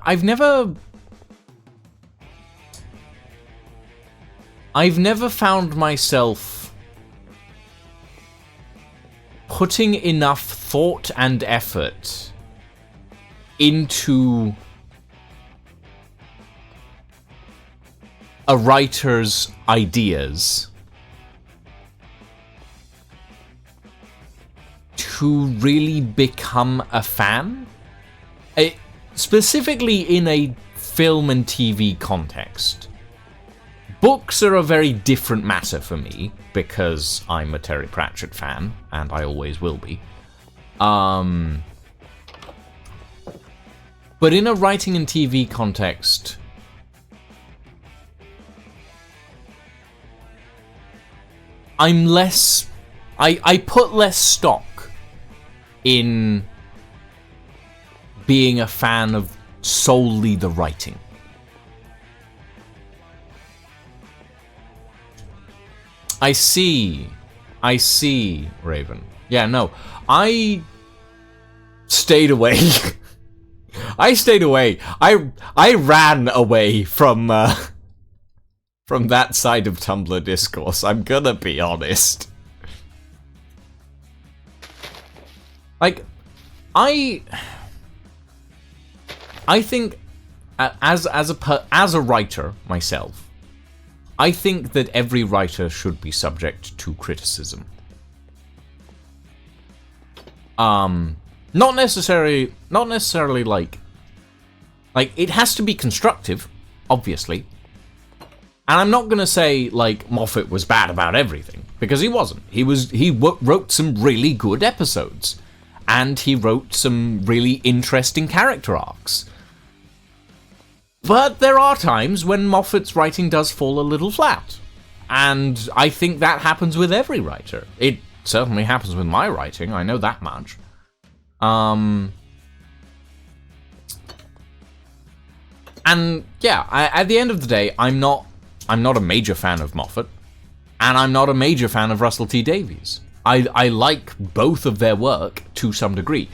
found myself putting enough thought and effort into a writer's ideas to really become a fan. Specifically in a film and TV context. Books are a very different matter for me, because I'm a Terry Pratchett fan, and I always will be. But in a writing and TV context, I'm less... I put less stock in being a fan of solely the writing. I see, Raven. Yeah, no, I stayed away. I stayed away. I ran away from that side of Tumblr discourse. I'm gonna be honest. Like, I think as a writer myself, I think that every writer should be subject to criticism. Not necessarily like it has to be constructive, obviously. And I'm not gonna say like Moffat was bad about everything, because he wasn't. He wrote some really good episodes, and he wrote some really interesting character arcs. But there are times when Moffat's writing does fall a little flat. And I think that happens with every writer. It certainly happens with my writing, I know that much. And yeah, at the end of the day, I'm not a major fan of Moffat, and I'm not a major fan of Russell T Davies. I like both of their work to some degree.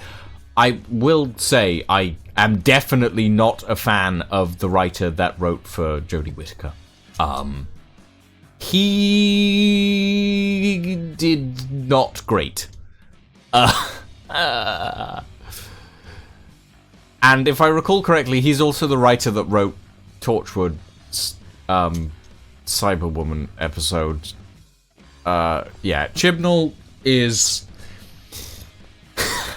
I will say I am definitely not a fan of the writer that wrote for Jodie Whittaker. He did not great. And if I recall correctly, he's also the writer that wrote Torchwood's Cyberwoman episode. Yeah, Chibnall is...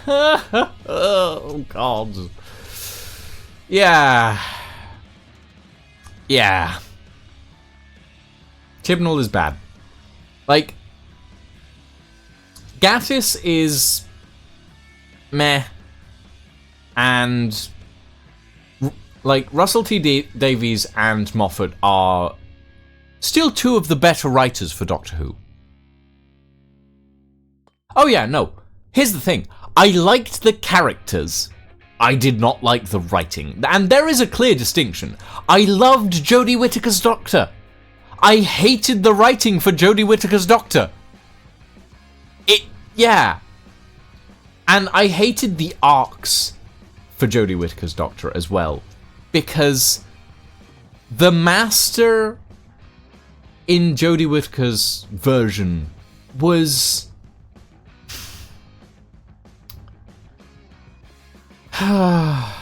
oh, God. Yeah. Chibnall is bad. Like, Gatiss is meh, and like Russell T Davies and Moffat are still two of the better writers for Doctor Who. Oh yeah, no. Here's the thing. I liked the characters. I did not like the writing. And there is a clear distinction. I loved Jodie Whittaker's Doctor. I hated the writing for Jodie Whittaker's Doctor. Yeah. And I hated the arcs for Jodie Whittaker's Doctor as well. Because the Master in Jodie Whittaker's version was... I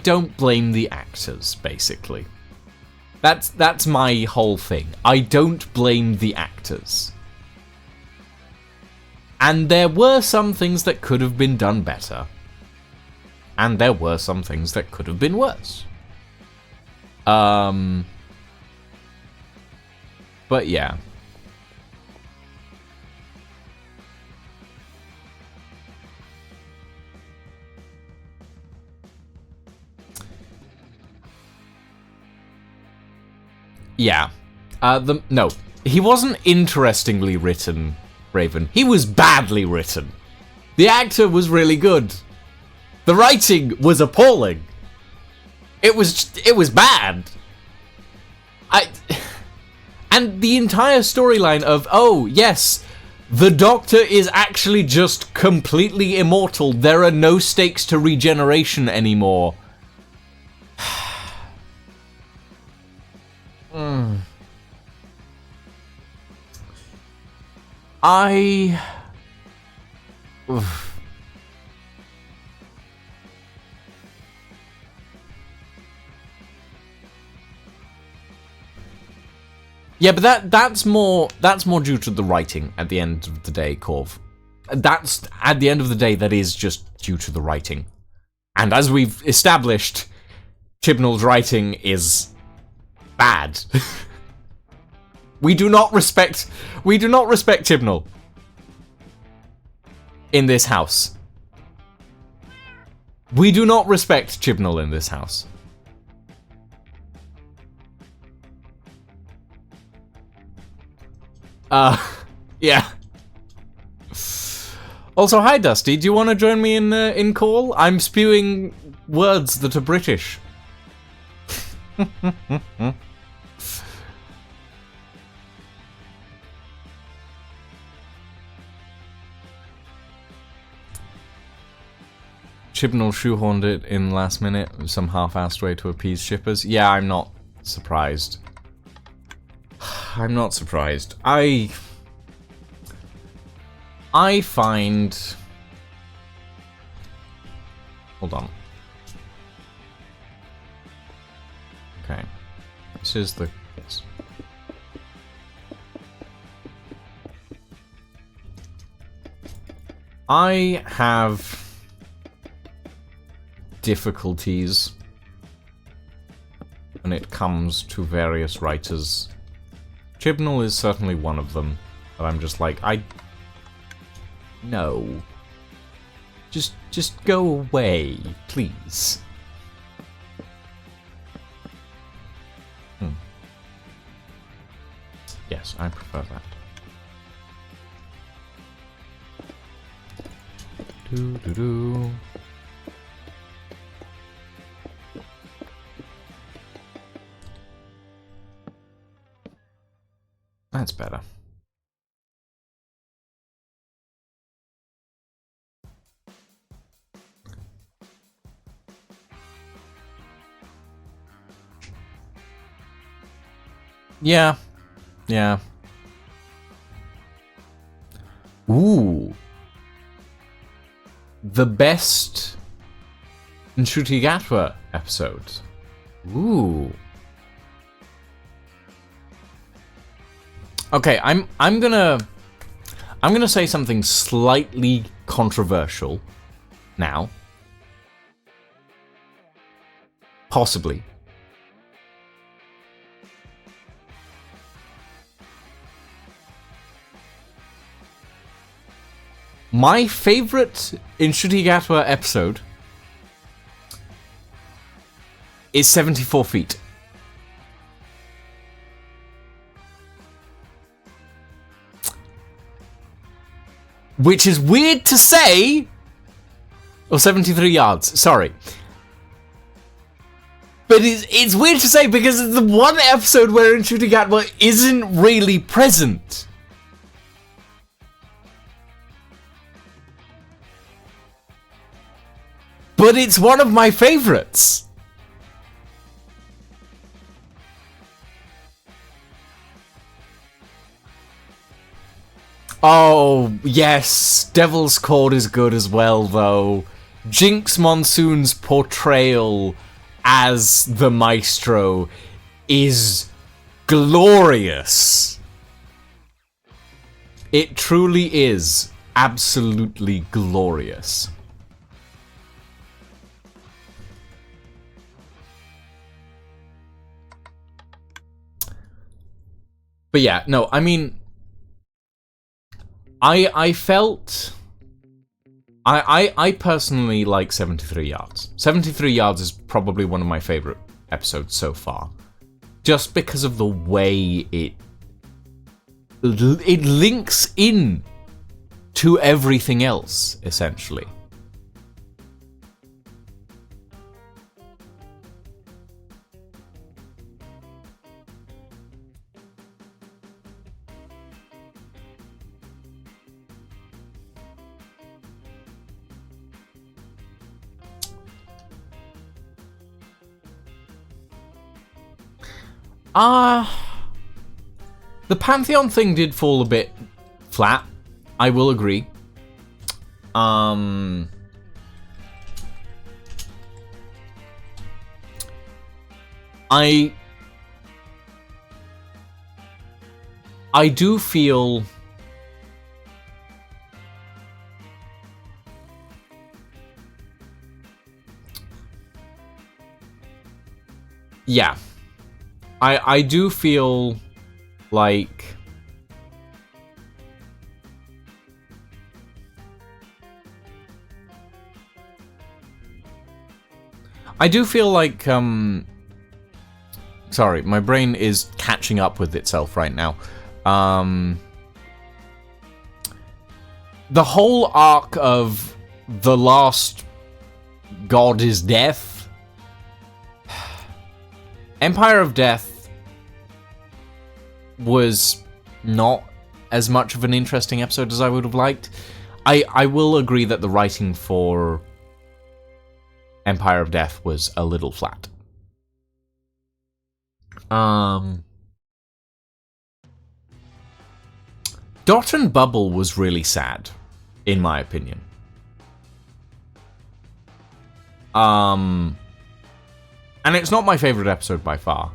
don't blame the actors, basically. That's my whole thing. I don't blame the actors. And there were some things that could have been done better. And there were some things that could have been worse. But yeah. Yeah. No. He wasn't interestingly written, Raven. He was badly written. The actor was really good. The writing was appalling. It was bad. And the entire storyline of, oh, yes, the Doctor is actually just completely immortal. There are no stakes to regeneration anymore. Yeah, but that's more due to the writing at the end of the day, Corv. That's at the end of the day that is just due to the writing. And as we've established, Chibnall's writing is bad. We do not respect Chibnall in this house. We do not respect Chibnall in this house. Yeah. Also, hi Dusty, do you want to join me in call? I'm spewing words that are British. Chibnall shoehorned it in last minute, some half-assed way to appease shippers. Yeah, I'm not surprised. I'm not surprised. I find... Hold on. Okay. This is the... Yes. I have difficulties when it comes to various writers. Chibnall is certainly one of them, but I'm just like, no. Just go away, please. Yes, I prefer that. Do. That's better. Yeah. Yeah. Ooh. The best Ncuti Gatwa episode. Ooh. Okay, I'm gonna say something slightly controversial now. Possibly. My favorite Ncuti Gatwa episode is 74 Feet. Which is weird to say. Or 73 yards, sorry. But it's weird to say because it's the one episode where Ncuti Gatwa isn't really present. But it's one of my favorites. Oh, yes. Devil's Cord is good as well, though. Jinx Monsoon's portrayal as the Maestro is glorious. It truly is absolutely glorious. But yeah, no, I mean, I felt... I personally like 73 Yards. 73 Yards is probably one of my favorite episodes so far. Just because of the way it links in to everything else, essentially. The Pantheon thing did fall a bit flat, I will agree. I do feel yeah. I do feel like sorry, my brain is catching up with itself right now. The whole arc of the last god is death. Empire of Death was not as much of an interesting episode as I would have liked. I will agree that the writing for Empire of Death was a little flat. Dot and Bubble was really sad, in my opinion. And it's not my favorite episode by far.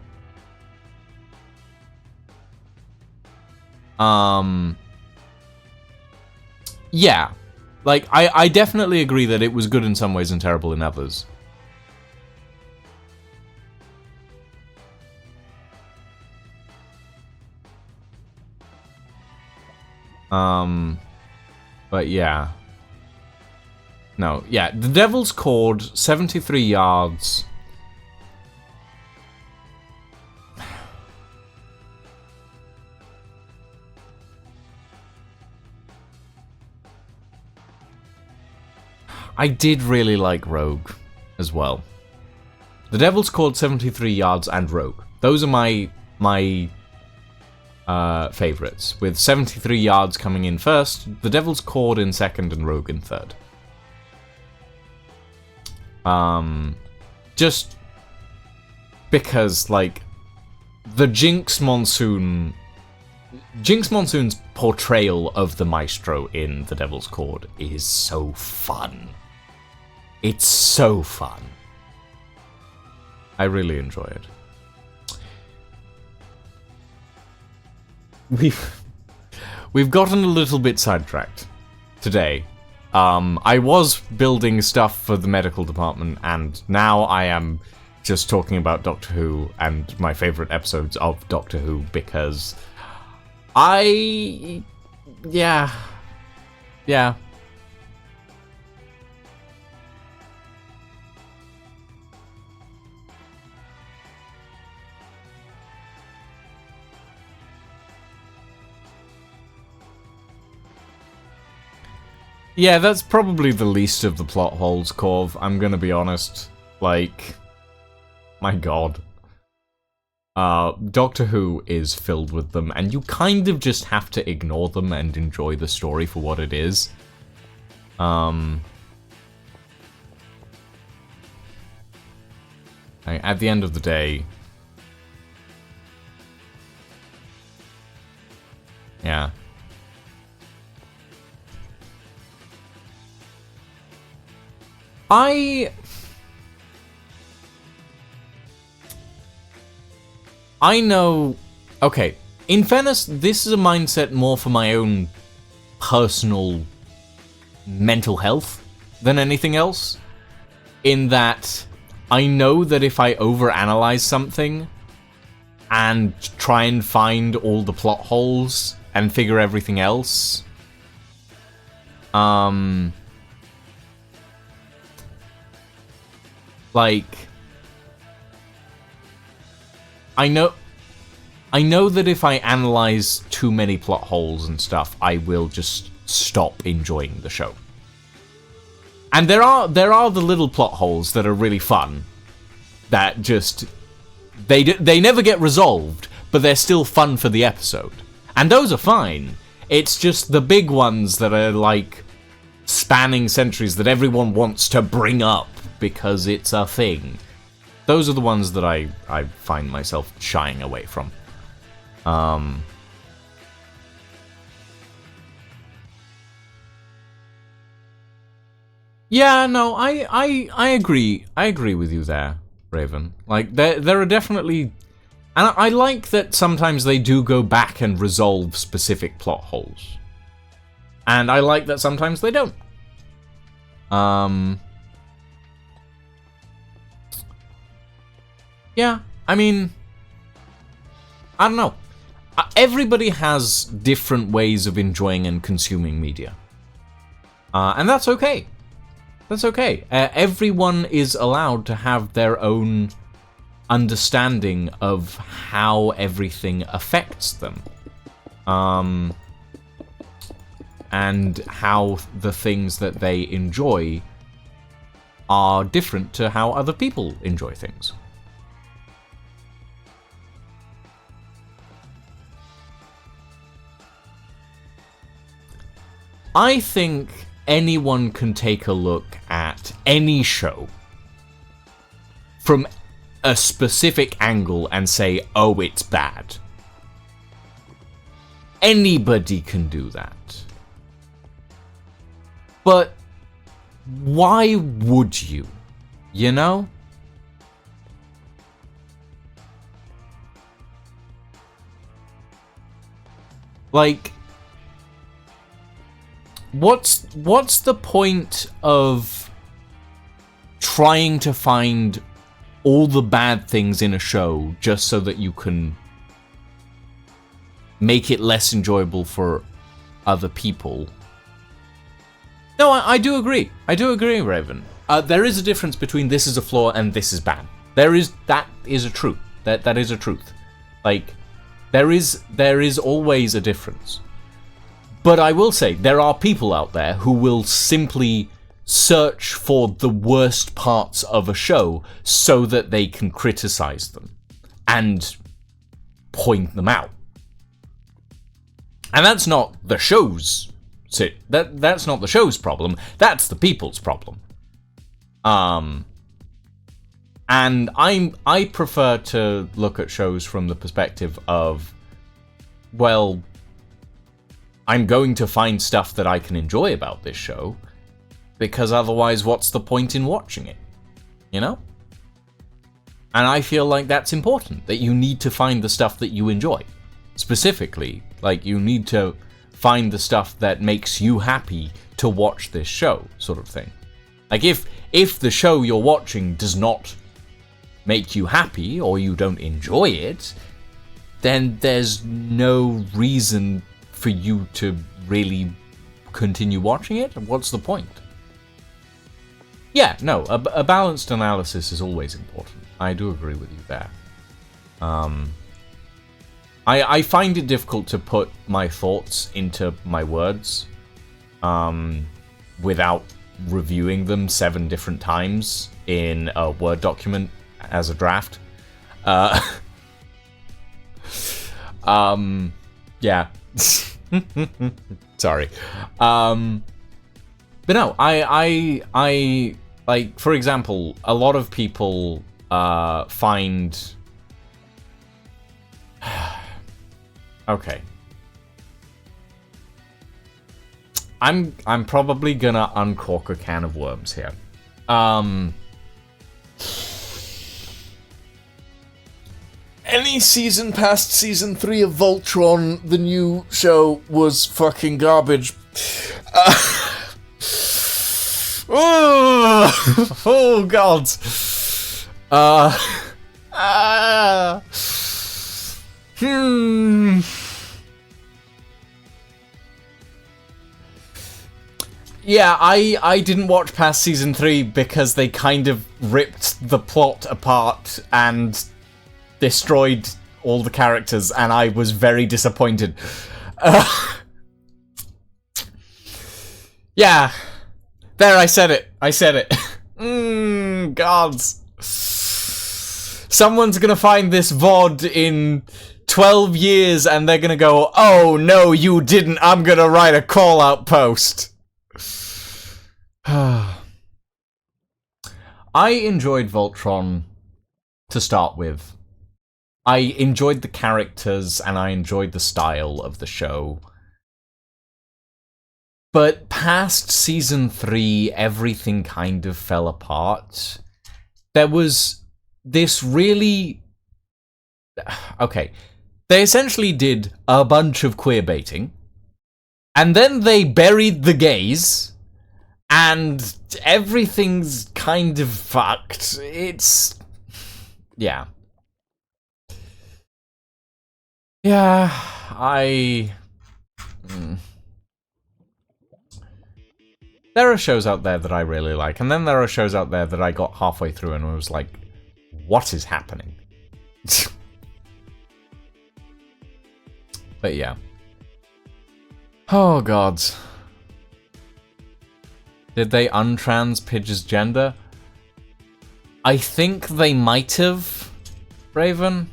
Yeah. Like, I definitely agree that it was good in some ways and terrible in others. But yeah. No, yeah, the Devil's Cord, 73 yards. I did really like Rogue as well. The Devil's Cord, 73 yards, and Rogue. Those are my favorites, with 73 yards coming in first, the Devil's Cord in second, and Rogue in third. Just because, like, the Jinx Monsoon's portrayal of the Maestro in the Devil's Cord is so fun. It's so fun. I really enjoy it. We've gotten a little bit sidetracked today. I was building stuff for the medical department, and now I am just talking about Doctor Who and my favorite episodes of Doctor Who because yeah. Yeah, that's probably the least of the plot holes, Corv. I'm gonna be honest. Like, my god. Doctor Who is filled with them, and you kind of just have to ignore them and enjoy the story for what it is. At the end of the day... Yeah. I know... Okay, in fairness, this is a mindset more for my own personal mental health than anything else. In that, I know that if I overanalyze something and try and find all the plot holes and figure everything else, like, I know that if I analyze too many plot holes and stuff, I will just stop enjoying the show. And there are the little plot holes that are really fun, that just they never get resolved, but they're still fun for the episode, and those are fine. It's just the big ones that are like spanning centuries that everyone wants to bring up because it's a thing. Those are the ones that I find myself shying away from. Yeah, no, I agree. I agree with you there, Raven. Like, there are definitely... And I like that sometimes they do go back and resolve specific plot holes. And I like that sometimes they don't. Yeah, I mean, I don't know. Everybody has different ways of enjoying and consuming media. And that's okay. That's okay. Everyone is allowed to have their own understanding of how everything affects them. And how the things that they enjoy are different to how other people enjoy things. I think anyone can take a look at any show from a specific angle and say, oh, it's bad. Anybody can do that. But why would you? You know? Like, what's the point of trying to find all the bad things in a show just so that you can make it less enjoyable for other people? No, I do agree. I do agree, Raven. There is a difference between this is a flaw and this is bad. That is a truth. That is a truth. Like, there is always a difference. But I will say, there are people out there who will simply search for the worst parts of a show so that they can criticize them and point them out. And that's not the show's that's not the show's problem, that's the people's problem. And I prefer to look at shows from the perspective of, well, I'm going to find stuff that I can enjoy about this show, because otherwise what's the point in watching it? You know? And I feel like that's important, that you need to find the stuff that you enjoy. Specifically, like, you need to find the stuff that makes you happy to watch this show, sort of thing. Like, if the show you're watching does not make you happy, or you don't enjoy it, then there's no reason for you to really continue watching it. What's the point? Yeah, no, a balanced analysis is always important. I do agree with you there. I find it difficult to put my thoughts into my words without reviewing them 7 different times in a Word document as a draft. Yeah. Sorry. But no, I like, for example, a lot of people find... Okay. I'm probably gonna uncork a can of worms here. Any season past season 3 of Voltron, the new show, was fucking garbage. Oh god. Yeah, I didn't watch past season 3 because they kind of ripped the plot apart and destroyed all the characters, and I was very disappointed. Yeah. There, I said it. Gods. Someone's gonna find this VOD in 12 years and they're gonna go, oh no, you didn't, I'm gonna write a call-out post. I enjoyed Voltron to start with. I enjoyed the characters and I enjoyed the style of the show. But past season 3, everything kind of fell apart. There was this really... Okay. They essentially did a bunch of queerbaiting, and then they buried the gays, and everything's kind of fucked. It's... Yeah. Yeah, there are shows out there that I really like, and then there are shows out there that I got halfway through and was like, what is happening? But yeah. Oh, gods. Did they untrans Pidge's gender? I think they might have, Raven.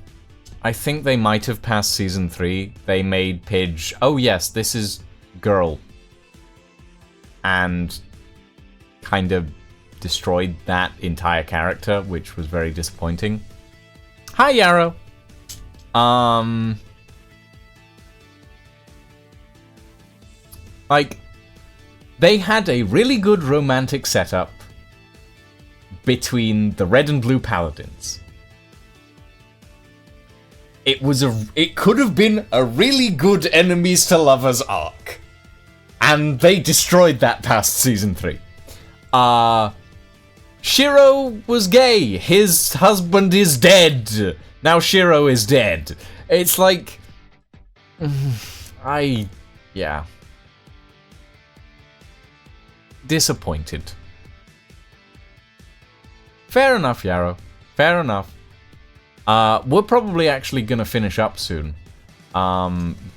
I think they might have past Season 3. They made Pidge, oh yes, this is girl. And kind of destroyed that entire character, which was very disappointing. Hi, Yarrow. Like, they had a really good romantic setup between the Red and Blue Paladins. It could have been a really good enemies to lovers arc. And they destroyed that past Season 3. Shiro was gay. His husband is dead. Now Shiro is dead. It's like... yeah. Disappointed. Fair enough, Yarrow. Fair enough. We're probably actually gonna finish up soon.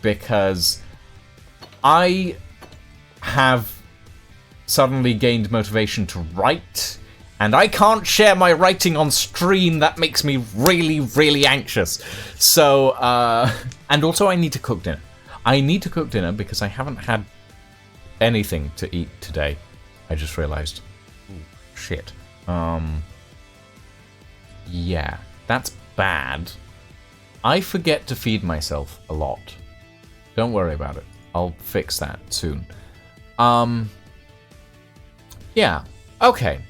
Because I have suddenly gained motivation to write, and I can't share my writing on stream. That makes me really, really anxious. So, and also I need to cook dinner. I need to cook dinner because I haven't had anything to eat today. I just realized. Ooh, shit. Yeah, that's bad. I forget to feed myself a lot. Don't worry about it. I'll fix that soon. Yeah, okay.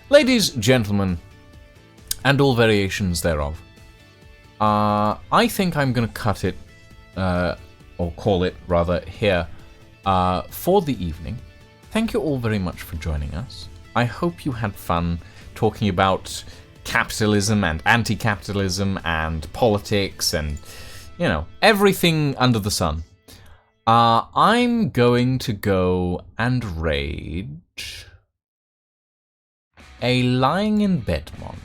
Ladies, gentlemen, and all variations thereof. I think I'm gonna cut it, or call it, rather, here, for the evening. Thank you all very much for joining us. I hope you had fun talking about capitalism and anti-capitalism and politics and, you know, everything under the sun. I'm going to go and raid a lying in bedmon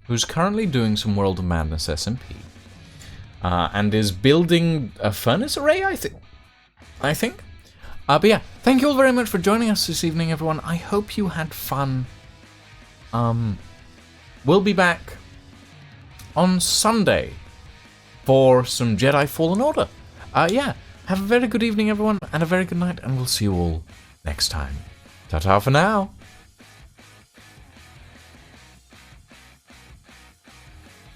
who's currently doing some World of Madness SMP and is building a furnace array, I think. But yeah, thank you all very much for joining us this evening, everyone. I hope you had fun. We'll be back on Sunday for some Jedi Fallen Order. Yeah, have a very good evening, everyone, and a very good night, and we'll see you all next time. Ta-ta for now.